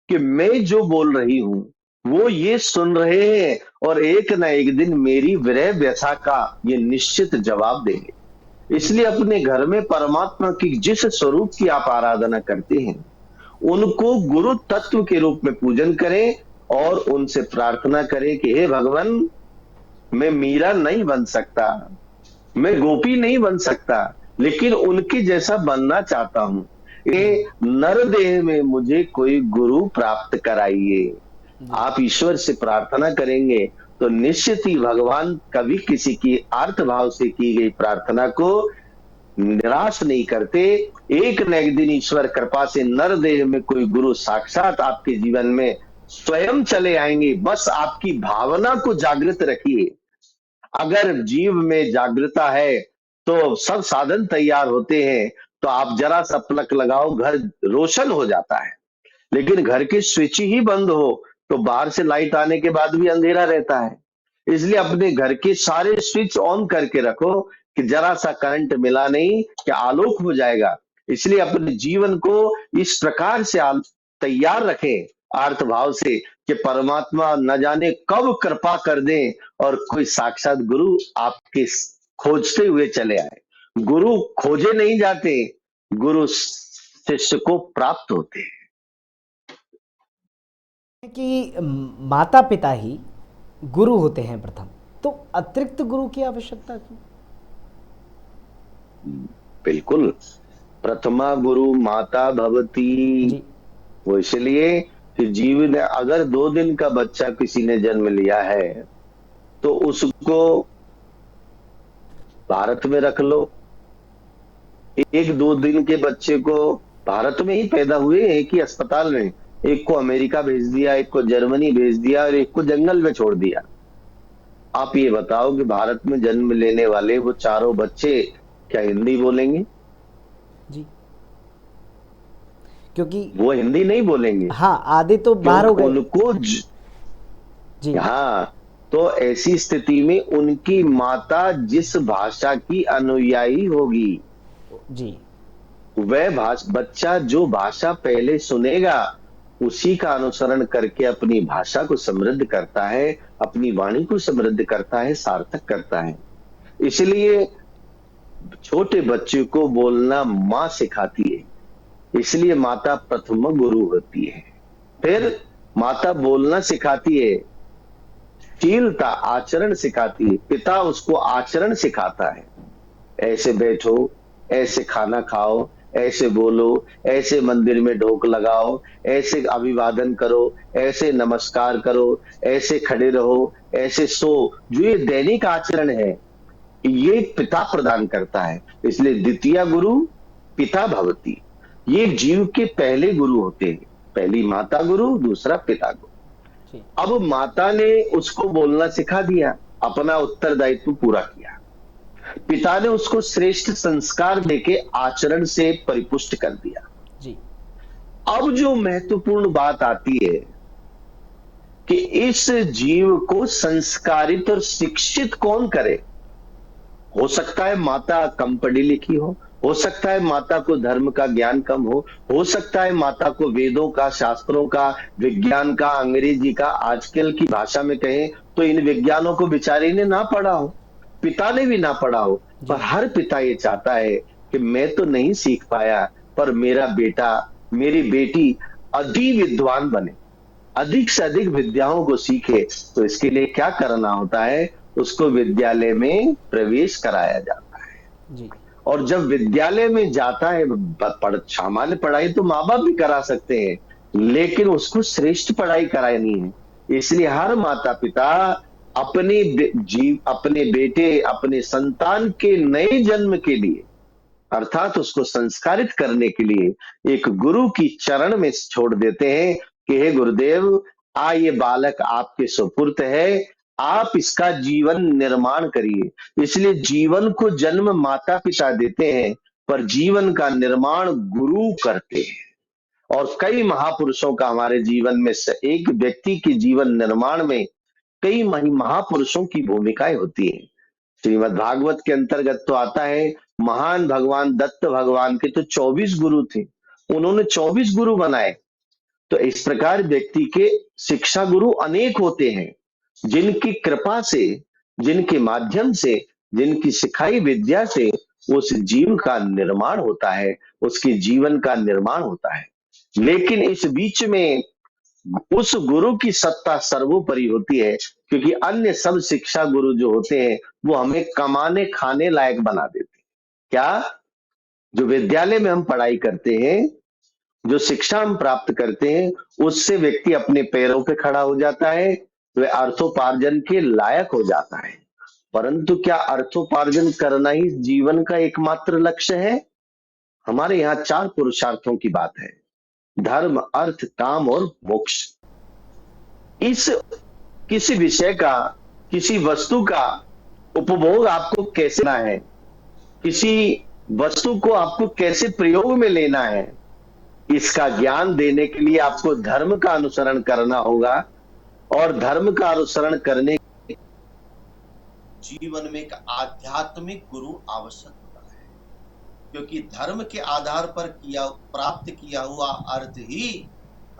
कि मैं जो बोल रही हूं वो ये सुन रहे हैं, और एक ना एक दिन मेरी विरह व्यथा का ये निश्चित जवाब देंगे।
जी
इसलिए अपने घर में परमात्मा की जिस स्वरूप की आप आराधना करते हैं, उनको गुरु तत्व के रूप में पूजन करें और उनसे प्रार्थना करें कि हे भगवान, मैं मीरा नहीं बन सकता, मैं गोपी नहीं बन सकता, लेकिन उनके जैसा बनना चाहता हूं।
जी
ये नर देह में मुझे कोई गुरु प्राप्त कराइए।
जी
आप ईश्वर से प्रार्थना करेंगे तो निश्चित ही भगवान कभी किसी की आर्त भाव से की गई प्रार्थना को निराश नहीं करते। एक न एक दिन ईश्वर कृपा से नर देह में कोई गुरु साक्षात आपके जीवन में स्वयं चले आएंगे। बस आपकी भावना को जागृत रखिए। अगर जीव में जागृता है तो सब साधन तैयार होते हैं। तो आप जरा सा पलक लगाओ, घर रोशन हो जाता है। लेकिन घर की स्विच ही बंद हो तो बाहर से लाइट आने के बाद भी अंधेरा रहता है। इसलिए अपने घर के सारे स्विच ऑन करके रखो कि जरा सा करंट मिला नहीं कि आलोक हो जाएगा। इसलिए अपने जीवन को इस प्रकार से तैयार रखें, आर्थ भाव से, कि परमात्मा न जाने कब कृपा कर दे और कोई साक्षात गुरु आपके खोजते हुए चले आए। गुरु खोजे नहीं जाते, गुरु शिष्य को प्राप्त होते हैं।
कि माता पिता ही गुरु होते हैं प्रथम, तो अतिरिक्त गुरु की आवश्यकता क्यों?
बिल्कुल, प्रथमा गुरु माता भवती।
जी
वो इसलिए कि जीव ने अगर 2 दिन का बच्चा किसी ने जन्म लिया है तो उसको भारत में रख लो। 1-2 दिन के बच्चे को भारत में ही पैदा हुए, एक ही अस्पताल में, एक को अमेरिका भेज दिया, एक को जर्मनी भेज दिया और एक को जंगल में छोड़ दिया। आप ये बताओ कि भारत में जन्म लेने वाले वो चारों बच्चे क्या हिंदी बोलेंगे?
जी, क्योंकि
वो हिंदी नहीं बोलेंगे,
हाँ आधे तो बाहर हो
क्योंकि
गए।
उनको
जी
हाँ, तो ऐसी स्थिति में उनकी माता जिस भाषा की अनुयायी होगी,
जी
वह बच्चा जो भाषा पहले सुनेगा उसी का अनुसरण करके अपनी भाषा को समृद्ध करता है, अपनी वाणी को समृद्ध करता है, सार्थक करता है। इसलिए छोटे बच्चे को बोलना माँ सिखाती है, इसलिए माता प्रथम गुरु होती है। फिर माता बोलना सिखाती है, शीलता आचरण सिखाती है, पिता उसको आचरण सिखाता है। ऐसे बैठो, ऐसे खाना खाओ, ऐसे बोलो, ऐसे मंदिर में ढोक लगाओ, ऐसे अभिवादन करो, ऐसे नमस्कार करो, ऐसे खड़े रहो, ऐसे सो। जो ये दैनिक आचरण है ये पिता प्रदान करता है। इसलिए द्वितीय गुरु पिता भवती। ये जीव के पहले गुरु होते हैं, पहली माता गुरु, दूसरा पिता गुरु।
जी
अब माता ने उसको बोलना सिखा दिया, अपना उत्तरदायित्व पूरा किया। पिता ने उसको श्रेष्ठ संस्कार देके आचरण से परिपुष्ट कर दिया।
जी
अब जो महत्वपूर्ण बात आती है कि इस जीव को संस्कारित और शिक्षित कौन करे। हो सकता है माता कम पढ़ी लिखी हो सकता है माता को धर्म का ज्ञान कम हो सकता है माता को वेदों का, शास्त्रों का, विज्ञान का, अंग्रेजी का, आजकल की भाषा में कहें तो इन विज्ञानों को बेचारे ने ना पढ़ा हो, पिता ने भी ना पढ़ा हो।
जी
पर हर पिता ये चाहता है कि मैं तो नहीं सीख पाया, पर मेरा बेटा, मेरी बेटी अधिक विद्वान बने, अधिक से अधिक विद्याओं को सीखे। तो इसके लिए क्या करना होता है, उसको विद्यालय में प्रवेश कराया जाता है।
जी
और जब विद्यालय में जाता है, सामान्य पढ़ाई तो माँ बाप भी करा सकते हैं, लेकिन उसको श्रेष्ठ पढ़ाई करानी है। इसलिए हर माता पिता अपने अपने बेटे, अपने संतान के नए जन्म के लिए, अर्थात उसको संस्कारित करने के लिए एक गुरु की चरण में छोड़ देते हैं कि हे गुरुदेव, ये बालक आपके सुपुर्द है, आप इसका जीवन निर्माण करिए। इसलिए जीवन को जन्म माता पिता देते हैं, पर जीवन का निर्माण गुरु करते हैं। और कई महापुरुषों का हमारे जीवन में से एक व्यक्ति के जीवन निर्माण में कई महापुरुषों की भूमिकाएं होती हैं। श्रीमद् भागवत के अंतर्गत तो आता है, महान भगवान दत्त भगवान के तो 24 गुरु थे, उन्होंने 24 गुरु बनाए। तो इस प्रकार व्यक्ति के शिक्षा गुरु अनेक होते हैं, जिनकी कृपा से, जिनके माध्यम से, जिनकी सिखाई विद्या से उस जीव का निर्माण होता है, उसके जीवन का निर्माण होता है। लेकिन इस बीच में उस गुरु की सत्ता सर्वोपरि होती है, क्योंकि अन्य सब शिक्षा गुरु जो होते हैं वो हमें कमाने खाने लायक बना देते हैं। क्या? जो विद्यालय में हम पढ़ाई करते हैं, जो शिक्षा हम प्राप्त करते हैं, उससे व्यक्ति अपने पैरों पे खड़ा हो जाता है, वह अर्थोपार्जन के लायक हो जाता है। परंतु क्या अर्थोपार्जन करना ही जीवन का एकमात्र लक्ष्य है? हमारे यहाँ 4 पुरुषार्थों की बात है: धर्म, अर्थ, काम और मोक्ष। इस किसी विषय का, किसी वस्तु का उपभोग आपको कैसे करना है, किसी वस्तु को आपको कैसे प्रयोग में लेना है, इसका ज्ञान देने के लिए आपको धर्म का अनुसरण करना होगा। और धर्म का अनुसरण करने
जीवन में एक आध्यात्मिक गुरु आवश्यक होता है, क्योंकि धर्म के आधार पर प्राप्त किया हुआ अर्थ ही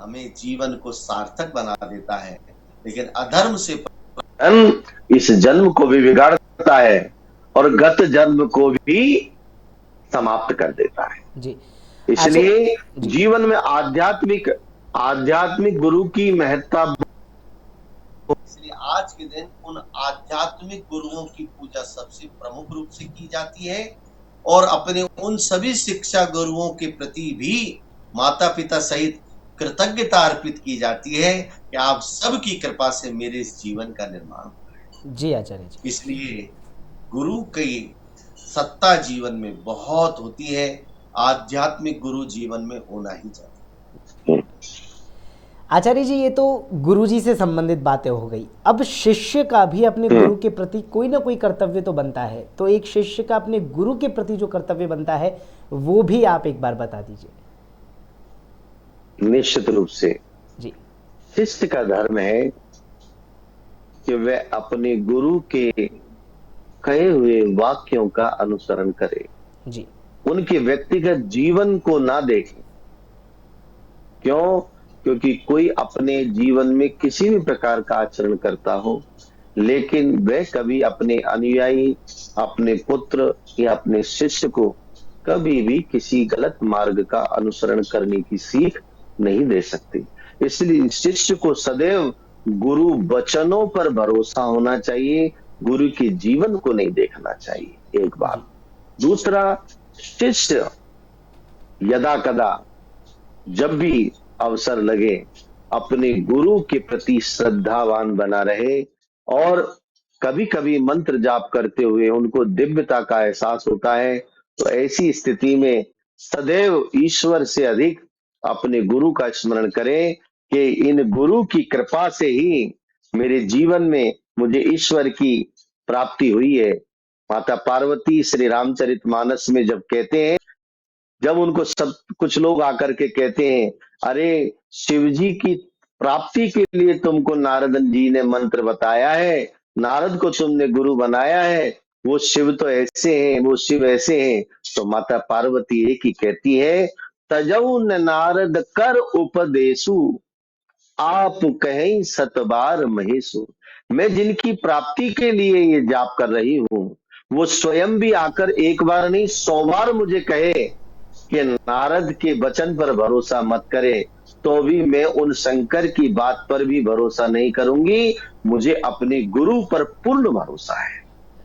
हमें जीवन को सार्थक बना देता है। लेकिन अधर्म से
इस जन्म को भी बिगाड़ता है और गत जन्म को भी समाप्त कर देता है
जी।
इसलिए जीवन में आध्यात्मिक गुरु की महत्ता।
इसलिए आज के दिन उन आध्यात्मिक गुरुओं की पूजा सबसे प्रमुख रूप से की जाती है, और अपने उन सभी शिक्षा गुरुओं के प्रति भी माता पिता सहित कृतज्ञता अर्पित की जाती है कि आप सबकी कृपा से मेरे इस जीवन का निर्माण हुआ है।
जी आचार्य जी।
इसलिए गुरु की सत्ता जीवन में बहुत होती है, आध्यात्मिक गुरु जीवन में होना ही चाहिए।
आचार्य जी, ये तो गुरु जी से संबंधित बातें हो गई। अब शिष्य का भी अपने गुरु के प्रति कोई ना कोई कर्तव्य तो बनता है, तो एक शिष्य का अपने गुरु के प्रति जो कर्तव्य बनता है वो भी आप एक बार बता दीजिए।
निश्चित रूप से
जी।
शिष्य का धर्म है कि वह अपने गुरु के कहे हुए वाक्यों का अनुसरण करे
जी।
उनके व्यक्तिगत जीवन को ना देखे। क्यों? क्योंकि कोई अपने जीवन में किसी भी प्रकार का आचरण करता हो, लेकिन वह कभी अपने अनुयायी, अपने पुत्र या अपने शिष्य को कभी भी किसी गलत मार्ग का अनुसरण करने की सीख नहीं दे सकते। इसलिए शिष्य को सदैव गुरु वचनों पर भरोसा होना चाहिए, गुरु के जीवन को नहीं देखना चाहिए, एक बात। दूसरा, शिष्य यदा कदा जब भी अवसर लगे अपने गुरु के प्रति श्रद्धावान बना रहे, और कभी कभी मंत्र जाप करते हुए उनको दिव्यता का एहसास होता है, तो ऐसी स्थिति में सदैव ईश्वर से अधिक अपने गुरु का स्मरण करें कि इन गुरु की कृपा से ही मेरे जीवन में मुझे ईश्वर की प्राप्ति हुई है। माता पार्वती श्री रामचरितमानस में जब कहते हैं, जब उनको सब कुछ लोग आकर के कहते हैं, अरे शिव जी की प्राप्ति के लिए तुमको नारद जी ने मंत्र बताया है, नारद को तुमने गुरु बनाया है, वो शिव तो ऐसे हैं, वो शिव ऐसे हैं। तो माता पार्वती एक ही कहती है, तजौ न नारद कर उपदेशु आप कहीं सतबार महेशु। मैं जिनकी प्राप्ति के लिए ये जाप कर रही हूँ, वो स्वयं भी आकर एक बार नहीं 100 बार मुझे कहे कि नारद के वचन पर भरोसा मत करे, तो भी मैं उन शंकर की बात पर भी भरोसा नहीं करूंगी। मुझे अपने गुरु पर पूर्ण भरोसा है।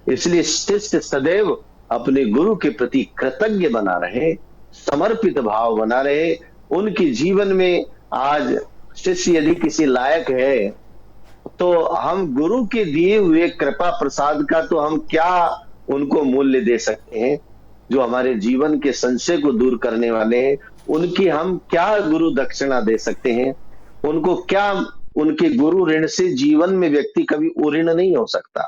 इसलिए शिष्य सदैव अपने गुरु के प्रति कृतज्ञ बना रहे, समर्पित भाव बना रहे। उनके जीवन में आज शिष्य यदि किसी लायक है, तो हम गुरु के दिए हुए कृपा प्रसाद का तो हम क्या उनको मूल्य दे सकते हैं? जो हमारे जीवन के संशय को दूर करने वाले हैं, उनकी हम क्या गुरु दक्षिणा दे सकते हैं? उनको क्या, उनके गुरु ऋण से जीवन में व्यक्ति कभी उऋण नहीं हो सकता।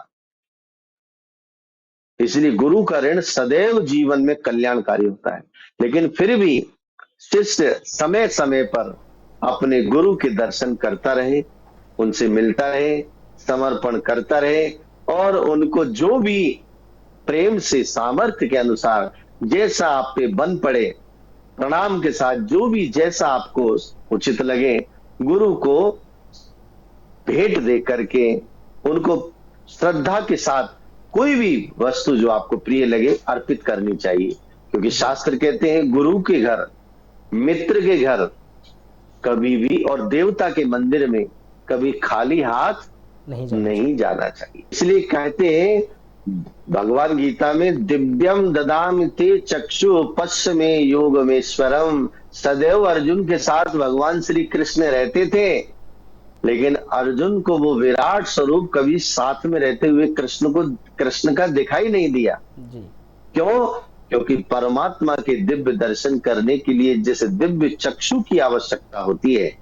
इसलिए गुरु का ऋण सदैव जीवन में कल्याणकारी होता है। लेकिन फिर भी शिष्य समय समय पर अपने गुरु के दर्शन करता रहे, उनसे मिलता रहे, समर्पण करता रहे, और उनको जो भी प्रेम से सामर्थ्य के अनुसार जैसा आप पे बन पड़े, प्रणाम के साथ जो भी जैसा आपको उचित लगे, गुरु को भेंट दे करके उनको श्रद्धा के साथ कोई भी वस्तु जो आपको प्रिय लगे अर्पित करनी चाहिए। क्योंकि शास्त्र कहते हैं गुरु के घर, मित्र के घर कभी भी, और देवता के मंदिर में कभी खाली हाथ नहीं जाना चाहिए। इसलिए कहते हैं भगवान गीता में, दिव्यम ददामि ते चक्षु पश्य में योगमेश्वरम। सदैव अर्जुन के साथ भगवान श्री कृष्ण रहते थे, लेकिन अर्जुन को वो विराट स्वरूप कभी साथ में रहते हुए कृष्ण का दिखाई नहीं दिया जी। क्यों? क्योंकि परमात्मा के दिव्य दर्शन करने के लिए जैसे दिव्य चक्षु की आवश्यकता होती है,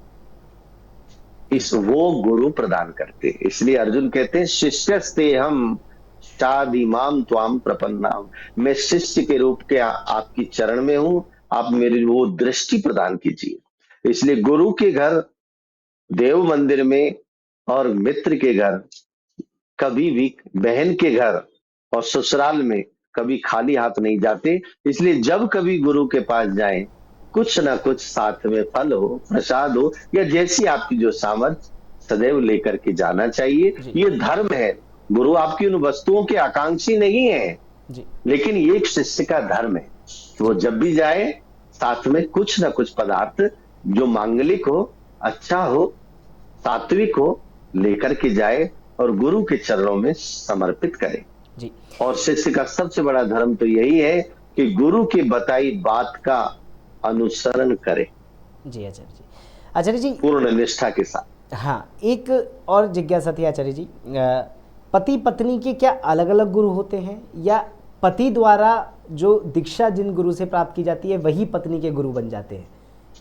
वो गुरु प्रदान करते। इसलिए अर्जुन कहते हैं, शिष्यस्ते हम शादिमाम त्वाम प्रपन्नाम। मैं शिष्य के रूप के आपकी चरण में हूं, आप मेरी वो दृष्टि प्रदान कीजिए। इसलिए गुरु के घर, देव मंदिर में, और मित्र के घर कभी भी, बहन के घर और ससुराल में कभी खाली हाथ नहीं जाते। इसलिए जब कभी गुरु के पास जाएं, कुछ ना कुछ साथ में फल हो, प्रसाद हो, या जैसी आपकी जो सामर्थ्य, सदैव लेकर के जाना चाहिए। ये धर्म है। गुरु आपकी उन वस्तुओं के आकांक्षी नहीं है जी। लेकिन ये एक शिष्य का धर्म है, वो जब भी जाए साथ में कुछ ना कुछ पदार्थ जो मांगलिक हो, अच्छा हो, सात्विक हो, लेकर के जाए और गुरु के चरणों में समर्पित करे जी। और शिष्य का सबसे बड़ा धर्म तो यही है कि गुरु की बताई बात का अनुसरण करे
जी। आचार्य जी
पूर्ण निष्ठा के साथ।
हाँ, एक और जिज्ञासा थी आचार्य जी, पति पत्नी के क्या अलग अलग गुरु होते हैं, या पति द्वारा जो दीक्षा जिन गुरु से प्राप्त की जाती है वही पत्नी के गुरु बन जाते हैं?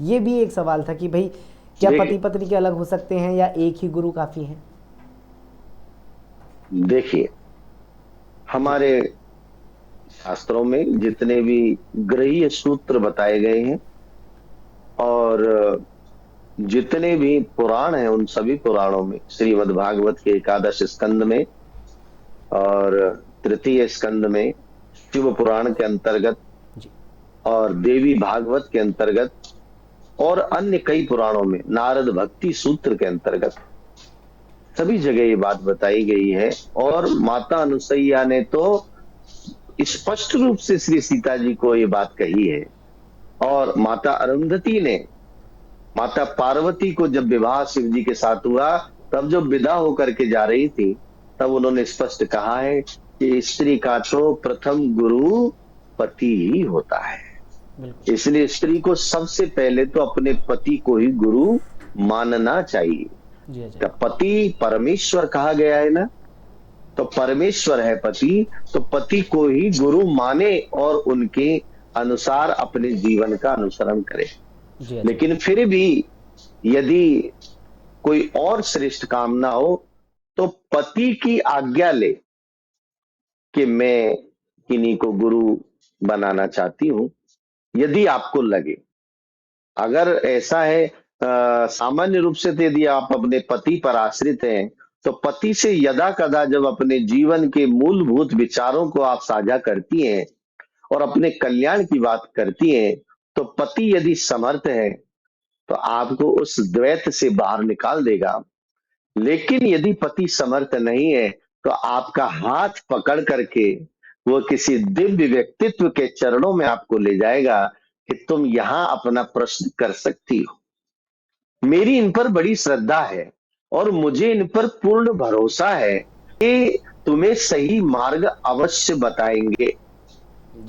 ये भी एक सवाल था कि भाई क्या पति पत्नी के अलग हो सकते हैं या एक ही गुरु काफी है?
देखिए, हमारे शास्त्रों में जितने भी गृहीय सूत्र बताए गए हैं और जितने भी पुराण हैं, उन सभी पुराणों में, श्रीमद् भागवत के 11 स्कंद में और तृतीय स्कंद में, शिव पुराण के अंतर्गत और देवी भागवत के अंतर्गत और अन्य कई पुराणों में, नारद भक्ति सूत्र के अंतर्गत, सभी जगह ये बात बताई गई है। और माता अनुसैया ने तो स्पष्ट रूप से श्री सीता जी को ये बात कही है, और माता अरुंधति ने माता पार्वती को जब विवाह शिव जी के साथ हुआ, तब जब विदा होकर के जा रही थी, तब उन्होंने स्पष्ट कहा है कि स्त्री का तो प्रथम गुरु पति ही होता है। इसलिए स्त्री को सबसे पहले तो अपने पति को ही गुरु मानना चाहिए। पति परमेश्वर कहा गया है ना, तो परमेश्वर है पति, तो पति को ही गुरु माने और उनके अनुसार अपने जीवन का अनुसरण करे। लेकिन फिर भी यदि कोई और श्रेष्ठ काम ना हो, तो पति की आज्ञा ले कि मैं किन्हीं को गुरु बनाना चाहती हूं, यदि आपको लगे। अगर ऐसा है सामान्य रूप से, तो यदि आप अपने पति पर आश्रित हैं, तो पति से यदा कदा जब अपने जीवन के मूलभूत विचारों को आप साझा करती हैं और अपने कल्याण की बात करती हैं, तो पति यदि समर्थ है तो आपको उस द्वैत से बाहर निकाल देगा। लेकिन यदि पति समर्थ नहीं है, तो आपका हाथ पकड़ करके वो किसी दिव्य व्यक्तित्व के चरणों में आपको ले जाएगा कि तुम यहां अपना प्रश्न कर सकती हो। मेरी इन पर बड़ी श्रद्धा है और मुझे इन पर पूर्ण भरोसा है कि तुम्हें सही मार्ग अवश्य बताएंगे।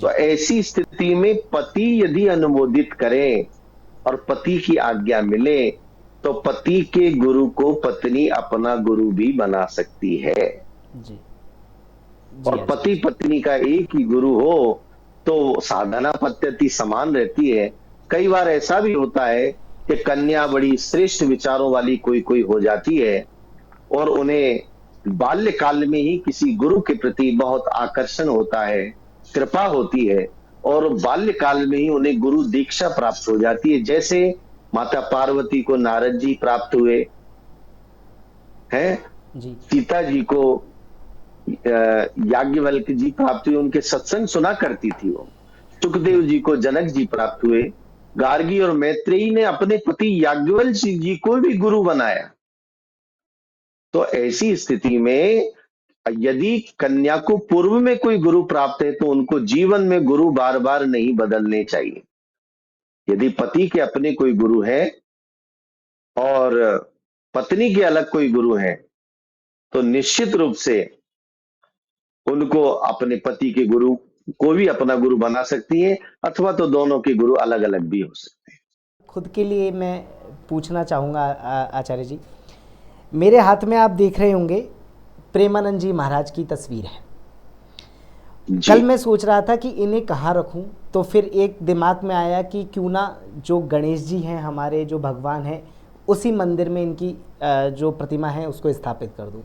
तो ऐसी स्थिति में पति यदि अनुमोदित करे और पति की आज्ञा मिले, तो पति के गुरु को पत्नी अपना गुरु भी बना सकती है जी। और पति पत्नी का एक ही गुरु हो तो साधना पद्धति समान रहती है। कई बार ऐसा भी होता है कि कन्या बड़ी श्रेष्ठ विचारों वाली कोई हो जाती है और उन्हें बाल्यकाल में ही किसी गुरु के प्रति बहुत आकर्षण होता है, कृपा होती है, और बाल्यकाल में ही उन्हें गुरु दीक्षा प्राप्त हो जाती है। जैसे माता पार्वती को नारद जी प्राप्त हुए हैं,
जी
सीता जी को याज्ञवल्क्य जी प्राप्त हुए, उनके सत्संग सुना करती थी वो। सुखदेव जी को जनक जी प्राप्त हुए। गार्गी और मैत्रेयी ने अपने पति याज्ञवल्क्य जी को भी गुरु बनाया। तो ऐसी स्थिति में यदि कन्या को पूर्व में कोई गुरु प्राप्त है तो उनको जीवन में गुरु बार बार नहीं बदलने चाहिए। यदि पति के अपने कोई गुरु है और पत्नी के अलग कोई गुरु है तो निश्चित रूप से उनको अपने पति के गुरु को भी अपना गुरु बना सकती है, अथवा तो दोनों के गुरु अलग अलग भी हो सकते हैं।
खुद के लिए मैं पूछना चाहूँगा आचार्य जी, मेरे हाथ में आप देख रहे होंगे प्रेमानंद जी महाराज की तस्वीर है। कल मैं सोच रहा था कि इन्हें कहाँ रखूं, तो फिर एक दिमाग में आया कि क्यों ना जो गणेश जी हैं हमारे, जो भगवान हैं, उसी मंदिर में इनकी जो प्रतिमा है उसको स्थापित कर दूं।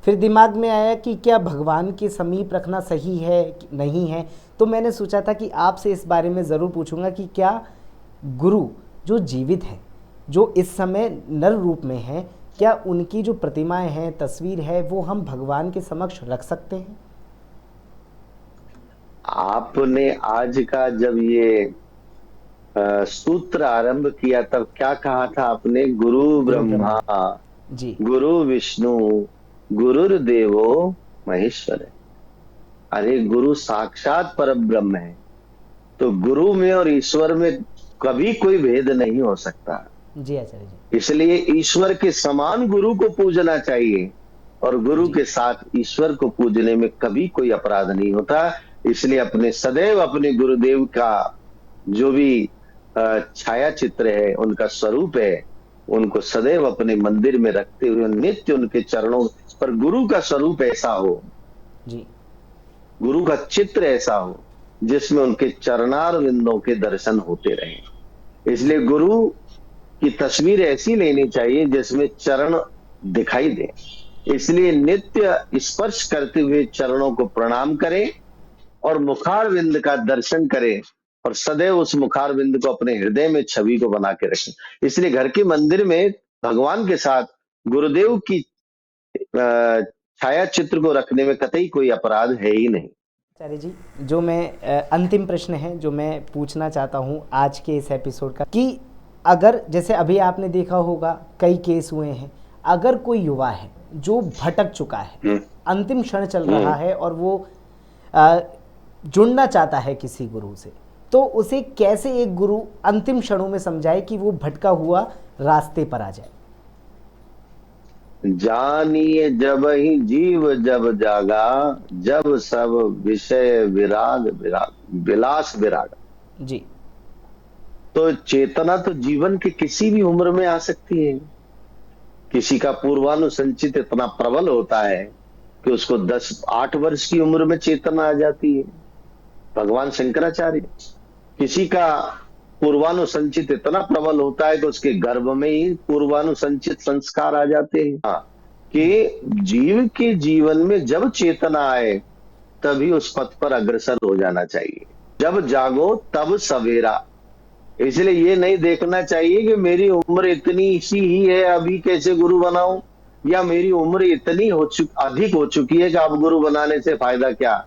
फिर दिमाग में आया कि क्या भगवान के समीप रखना सही है कि नहीं है, तो मैंने सोचा था कि आपसे इस बारे में ज़रूर पूछूंगा कि क्या गुरु जो जीवित हैं, जो इस समय नर रूप में हैं, क्या उनकी जो प्रतिमाएं हैं, तस्वीर है, वो हम भगवान के समक्ष रख सकते हैं?
आपने आज का जब ये सूत्र आरंभ किया तब क्या कहा था आपने? गुरु ब्रह्मा
जी,
गुरु विष्णु गुरुर्देवो महेश्वर। अरे गुरु साक्षात पर ब्रह्म है, तो गुरु में और ईश्वर में कभी कोई भेद नहीं हो सकता।
जी आचार्य जी।
इसलिए ईश्वर के समान गुरु को पूजना चाहिए और गुरु के साथ ईश्वर को पूजने में कभी कोई अपराध नहीं होता। इसलिए अपने सदैव अपने गुरुदेव का जो भी छाया चित्र है, उनका स्वरूप है, उनको सदैव अपने मंदिर में रखते हुए नित्य उनके चरणों पर गुरु का स्वरूप ऐसा हो,
जी,
गुरु का चित्र ऐसा हो जिसमें उनके चरणार विंदों के दर्शन होते रहे। इसलिए गुरु की तस्वीर ऐसी लेनी चाहिए जिसमें चरण दिखाई दे। इसलिए नित्य स्पर्श करते हुए चरणों को प्रणाम करें और मुखारविंद का दर्शन करें और सदैव उस मुखारविंद को अपने हृदय में छवि को बना के रखें। इसलिए घर के मंदिर में भगवान के साथ गुरुदेव की छाया चित्र को रखने में कतई कोई अपराध है ही नहीं।
आचार्य जी, जो मैं अंतिम प्रश्न है जो मैं पूछना चाहता हूँ आज के इस एपिसोड का, कि अगर जैसे अभी आपने देखा होगा कई केस हुए हैं, अगर कोई युवा है जो भटक चुका है, अंतिम क्षण चल रहा है और वो जुड़ना चाहता है किसी गुरु से, तो उसे कैसे एक गुरु अंतिम क्षणों में समझाए कि वो भटका हुआ रास्ते पर आ जाए?
जानिए जब ही जीव जब जागा, जब सब विषय विराग विराग विलास विराग।
जी,
तो चेतना तो जीवन के किसी भी उम्र में आ सकती है। किसी का पूर्वानुसंचित इतना प्रबल होता है कि उसको 8 वर्ष की उम्र में चेतना आ जाती है, भगवान शंकराचार्य। किसी का पूर्वानुसंचित इतना प्रबल होता है कि उसके गर्भ में ही पूर्वानुसंचित संस्कार आ जाते हैं। हाँ, कि जीव के जीवन में जब चेतना आए तभी उस पथ पर अग्रसर हो जाना चाहिए। जब जागो तब सवेरा। इसलिए ये नहीं देखना चाहिए कि मेरी उम्र इतनी सी ही है, अभी कैसे गुरु बनाऊं, या मेरी उम्र इतनी अधिक हो चुकी है कि अब गुरु बनाने से फायदा क्या।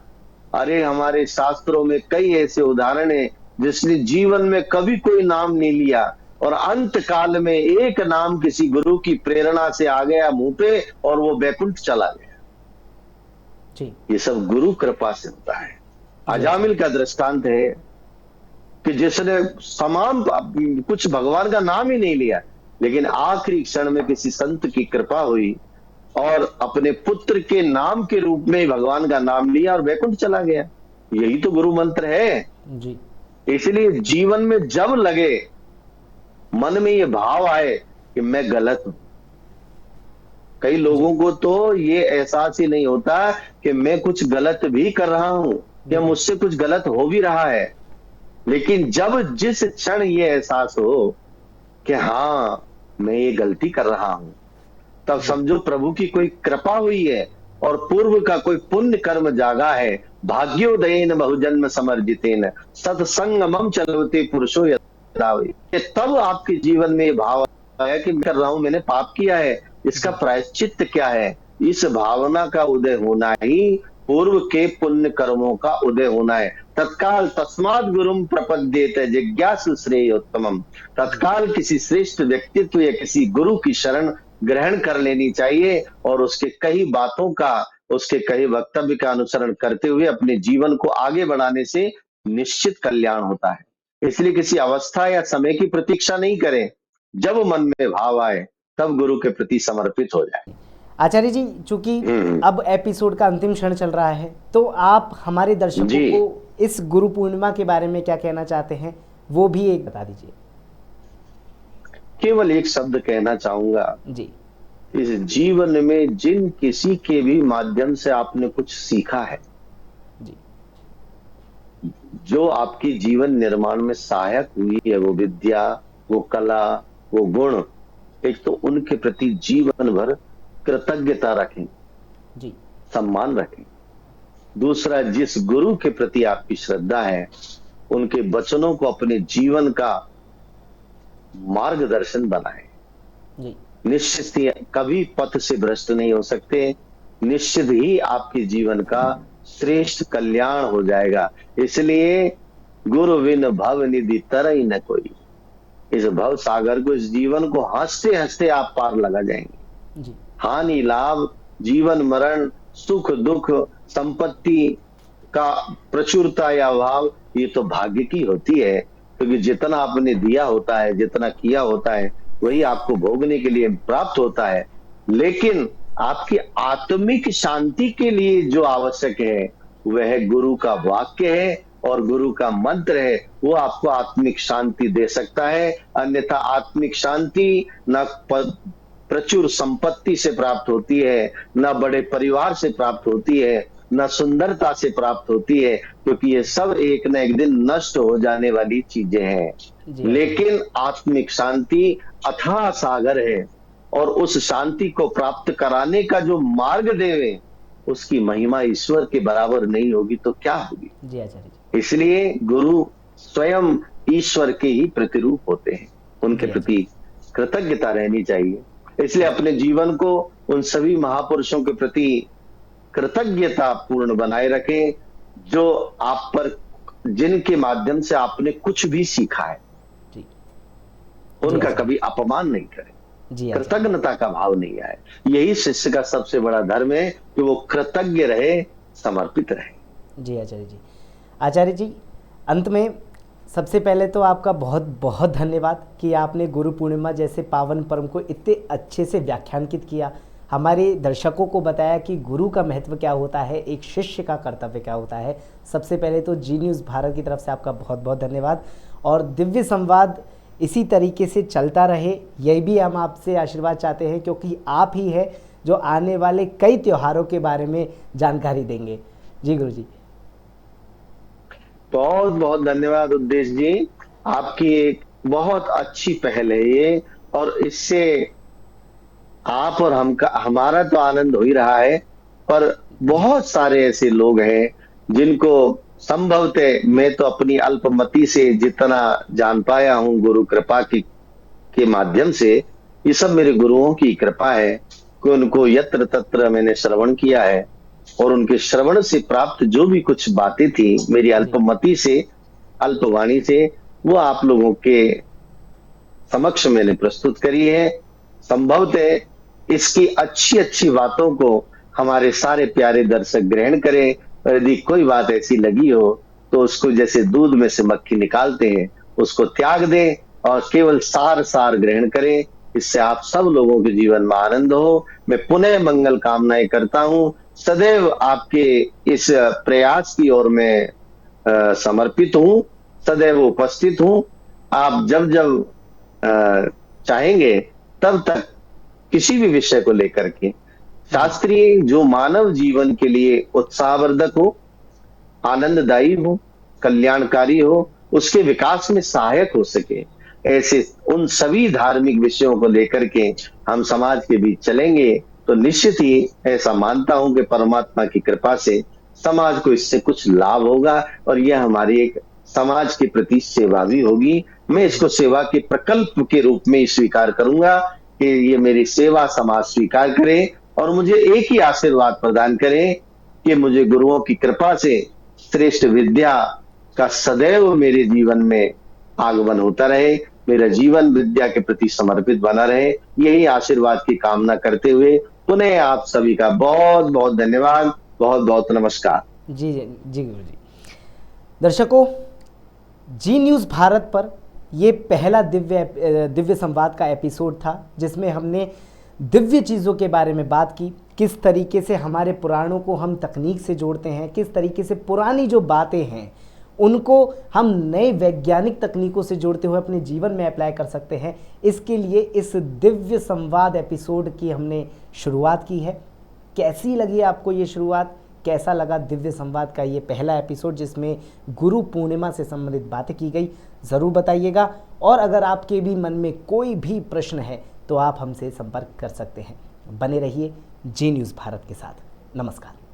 अरे हमारे शास्त्रों में कई ऐसे उदाहरण हैं जिसने जीवन में कभी कोई नाम नहीं लिया और अंत काल में एक नाम किसी गुरु की प्रेरणा से आ गया मुंह पे और वो बैकुंठ चला गया।
जी,
ये सब गुरु कृपा से होता है। अजामिल का दृष्टांत है कि जिसने समान कुछ भगवान का नाम ही नहीं लिया, लेकिन आखिरी क्षण में किसी संत की कृपा हुई और अपने पुत्र के नाम के रूप में भगवान का नाम लिया और वैकुंठ चला गया। यही तो गुरु मंत्र है।
जी,
इसलिए जीवन में जब लगे, मन में ये भाव आए कि मैं गलत हूं। कई लोगों को तो ये एहसास ही नहीं होता कि मैं कुछ गलत भी कर रहा हूं या मुझसे कुछ गलत हो भी रहा है, लेकिन जब जिस क्षण ये एहसास हो कि हाँ मैं ये गलती कर रहा हूं, तब समझो प्रभु की कोई कृपा हुई है और पूर्व का कोई पुण्य कर्म जागा है, भाग्योदयेन बहुजन्म समर्जितेन सत्संगमम चलते पुरुषो यथा वे। ये तब आपके जीवन में ये भाव आया कि मैं कर रहा हूं, मैंने पाप किया है, इसका प्रायश्चित्त क्या है। इस भावना का उदय होना ही पूर्व के पुण्य कर्मों का उदय होना है। तत्काल तस्मात् गुरुम प्रपद्येत जिज्ञासु श्रेयोत्तमम। तत्काल किसी श्रेष्ठ व्यक्तित्व या किसी गुरु की शरण ग्रहण कर लेनी चाहिए और उसके कई बातों का, उसके कई वक्तव्य का अनुसरण करते हुए अपने जीवन को आगे बढ़ाने से निश्चित कल्याण होता है। इसलिए किसी अवस्था या समय की प्रतीक्षा नहीं करें, जब मन में भाव आए तब गुरु के प्रति समर्पित हो जाए।
आचार्य जी, चूंकि अब एपिसोड का अंतिम क्षण चल रहा है, तो आप हमारे दर्शकों
जी।
को इस गुरु पूर्णिमा के बारे में क्या कहना चाहते हैं, वो भी एक बता दीजिए।
केवल एक शब्द कहना चाहूंगा,
जी
इस जीवन में जिन किसी के भी माध्यम से आपने कुछ सीखा है,
जी
जो आपकी जीवन निर्माण में सहायक हुई है, वो विद्या, वो कला, वो गुण, एक तो उनके प्रति जीवन भर कृतज्ञता रखें,
जी
सम्मान रखें। दूसरा, जिस गुरु के प्रति आपकी श्रद्धा है, उनके वचनों को अपने जीवन का मार्गदर्शन बनाएं।
जी
निश्चित ही कभी पथ से भ्रष्ट नहीं हो सकते, निश्चित ही आपके जीवन का श्रेष्ठ कल्याण हो जाएगा। इसलिए गुरु बिन भव निधि तरई न कोई। इस भव सागर को, इस जीवन को हंसते हंसते आप पार लगा जाएंगे।
जी
हानि लाभ, जीवन मरण, सुख दुख, संपत्ति का प्रचुरता या अभाव, ये तो भाग्य की होती है, क्योंकि जितना आपने दिया होता है, जितना किया होता है, वही आपको भोगने के लिए प्राप्त होता है। लेकिन आपकी आत्मिक शांति के लिए जो आवश्यक है, वह गुरु का वाक्य है और गुरु का मंत्र है। वो आपको आत्मिक शांति दे सकता है। अन्यथा आत्मिक शांति न प्रचुर संपत्ति से प्राप्त होती है, न बड़े परिवार से प्राप्त होती है, न सुंदरता से प्राप्त होती है, क्योंकि ये सब एक न एक दिन नष्ट हो जाने वाली चीजें हैं। लेकिन आत्मिक शांति अथाह सागर है, और उस शांति को प्राप्त कराने का जो मार्ग देवे, उसकी महिमा ईश्वर के बराबर नहीं होगी तो क्या होगी।
जी आचार्य जी।
इसलिए गुरु स्वयं ईश्वर के ही प्रतिरूप होते हैं, उनके प्रति कृतज्ञता रहनी चाहिए। इसलिए अपने जीवन को उन सभी महापुरुषों के प्रति कृतज्ञता पूर्ण बनाए रखें, जो आप पर, जिनके माध्यम से आपने कुछ भी सीखा है, उनका कभी अपमान नहीं करें, कृतज्ञता का भाव नहीं आए। यही शिष्य का सबसे बड़ा धर्म है कि वो कृतज्ञ रहे, समर्पित रहे।
जी आचार्य जी। आचार्य जी, अंत में सबसे पहले तो आपका बहुत बहुत धन्यवाद कि आपने गुरु पूर्णिमा जैसे पावन पर्व को इतने अच्छे से व्याख्यानित किया, हमारे दर्शकों को बताया कि गुरु का महत्व क्या होता है, एक शिष्य का कर्तव्य क्या होता है। सबसे पहले तो जी न्यूज़ भारत की तरफ से आपका बहुत बहुत धन्यवाद, और दिव्य संवाद इसी तरीके से चलता रहे, यही भी हम आपसे आशीर्वाद चाहते हैं, क्योंकि आप ही है जो आने वाले कई त्योहारों के बारे में जानकारी देंगे। जी गुरु जी।
बहुत बहुत धन्यवाद उद्देश जी, आपकी एक बहुत अच्छी पहल है ये, और इससे आप और हमारा तो आनंद हो ही रहा है, पर बहुत सारे ऐसे लोग हैं जिनको संभवतः, मैं तो अपनी अल्पमति से जितना जान पाया हूं गुरु कृपा के माध्यम से, ये सब मेरे गुरुओं की कृपा है कि उनको यत्र तत्र मैंने श्रवण किया है, और उनके श्रवण से प्राप्त जो भी कुछ बातें थी मेरी अल्पमति से, अल्पवाणी से, वो आप लोगों के समक्ष मैंने प्रस्तुत करी है। संभवतः इसकी अच्छी अच्छी बातों को हमारे सारे प्यारे दर्शक ग्रहण करें, और यदि कोई बात ऐसी लगी हो तो उसको जैसे दूध में से मक्खी निकालते हैं, उसको त्याग दें और केवल सार सार ग्रहण करें। इससे आप सब लोगों के जीवन में आनंद हो। मैं पुनः मंगल कामनाएं करता हूं। सदैव आपके इस प्रयास की ओर मैं समर्पित हूं, सदैव उपस्थित हूं। आप जब जब चाहेंगे तब तक किसी भी विषय को लेकर के, शास्त्रीय जो मानव जीवन के लिए उत्साहवर्धक हो, आनंददायी हो, कल्याणकारी हो, उसके विकास में सहायक हो सके, ऐसे उन सभी धार्मिक विषयों को लेकर के हम समाज के बीच चलेंगे। तो निश्चित ही ऐसा मानता हूं कि परमात्मा की कृपा से समाज को इससे कुछ लाभ होगा और यह हमारी एक समाज के प्रति सेवा भी होगी। मैं इसको सेवा के प्रकल्प के रूप में ही स्वीकार करूंगा कि ये मेरी सेवा समाज स्वीकार करे और मुझे एक ही आशीर्वाद प्रदान करे कि मुझे गुरुओं की कृपा से श्रेष्ठ विद्या का सदैव मेरे जीवन में आगमन होता रहे, मेरा जीवन विद्या के प्रति समर्पित बना रहे। यही आशीर्वाद की कामना करते हुए पुनः आप सभी का बहुत बहुत धन्यवाद, बहुत बहुत नमस्कार।
जी जी जी गुरु जी। दर्शकों, जी न्यूज़ भारत पर ये पहला दिव्य संवाद का एपिसोड था जिसमें हमने दिव्य चीज़ों के बारे में बात की, किस तरीके से हमारे पुराणों को हम तकनीक से जोड़ते हैं, किस तरीके से पुरानी जो बातें हैं उनको हम नए वैज्ञानिक तकनीकों से जोड़ते हुए अपने जीवन में अप्लाई कर सकते हैं। इसके लिए इस दिव्य संवाद एपिसोड की हमने शुरुआत की है। कैसी लगी आपको ये शुरुआत, कैसा लगा दिव्य संवाद का ये पहला एपिसोड जिसमें गुरु पूर्णिमा से संबंधित बातें की गई, ज़रूर बताइएगा। और अगर आपके भी मन में कोई भी प्रश्न है तो आप हमसे संपर्क कर सकते हैं। बने रहिए जी न्यूज़ भारत के साथ। नमस्कार।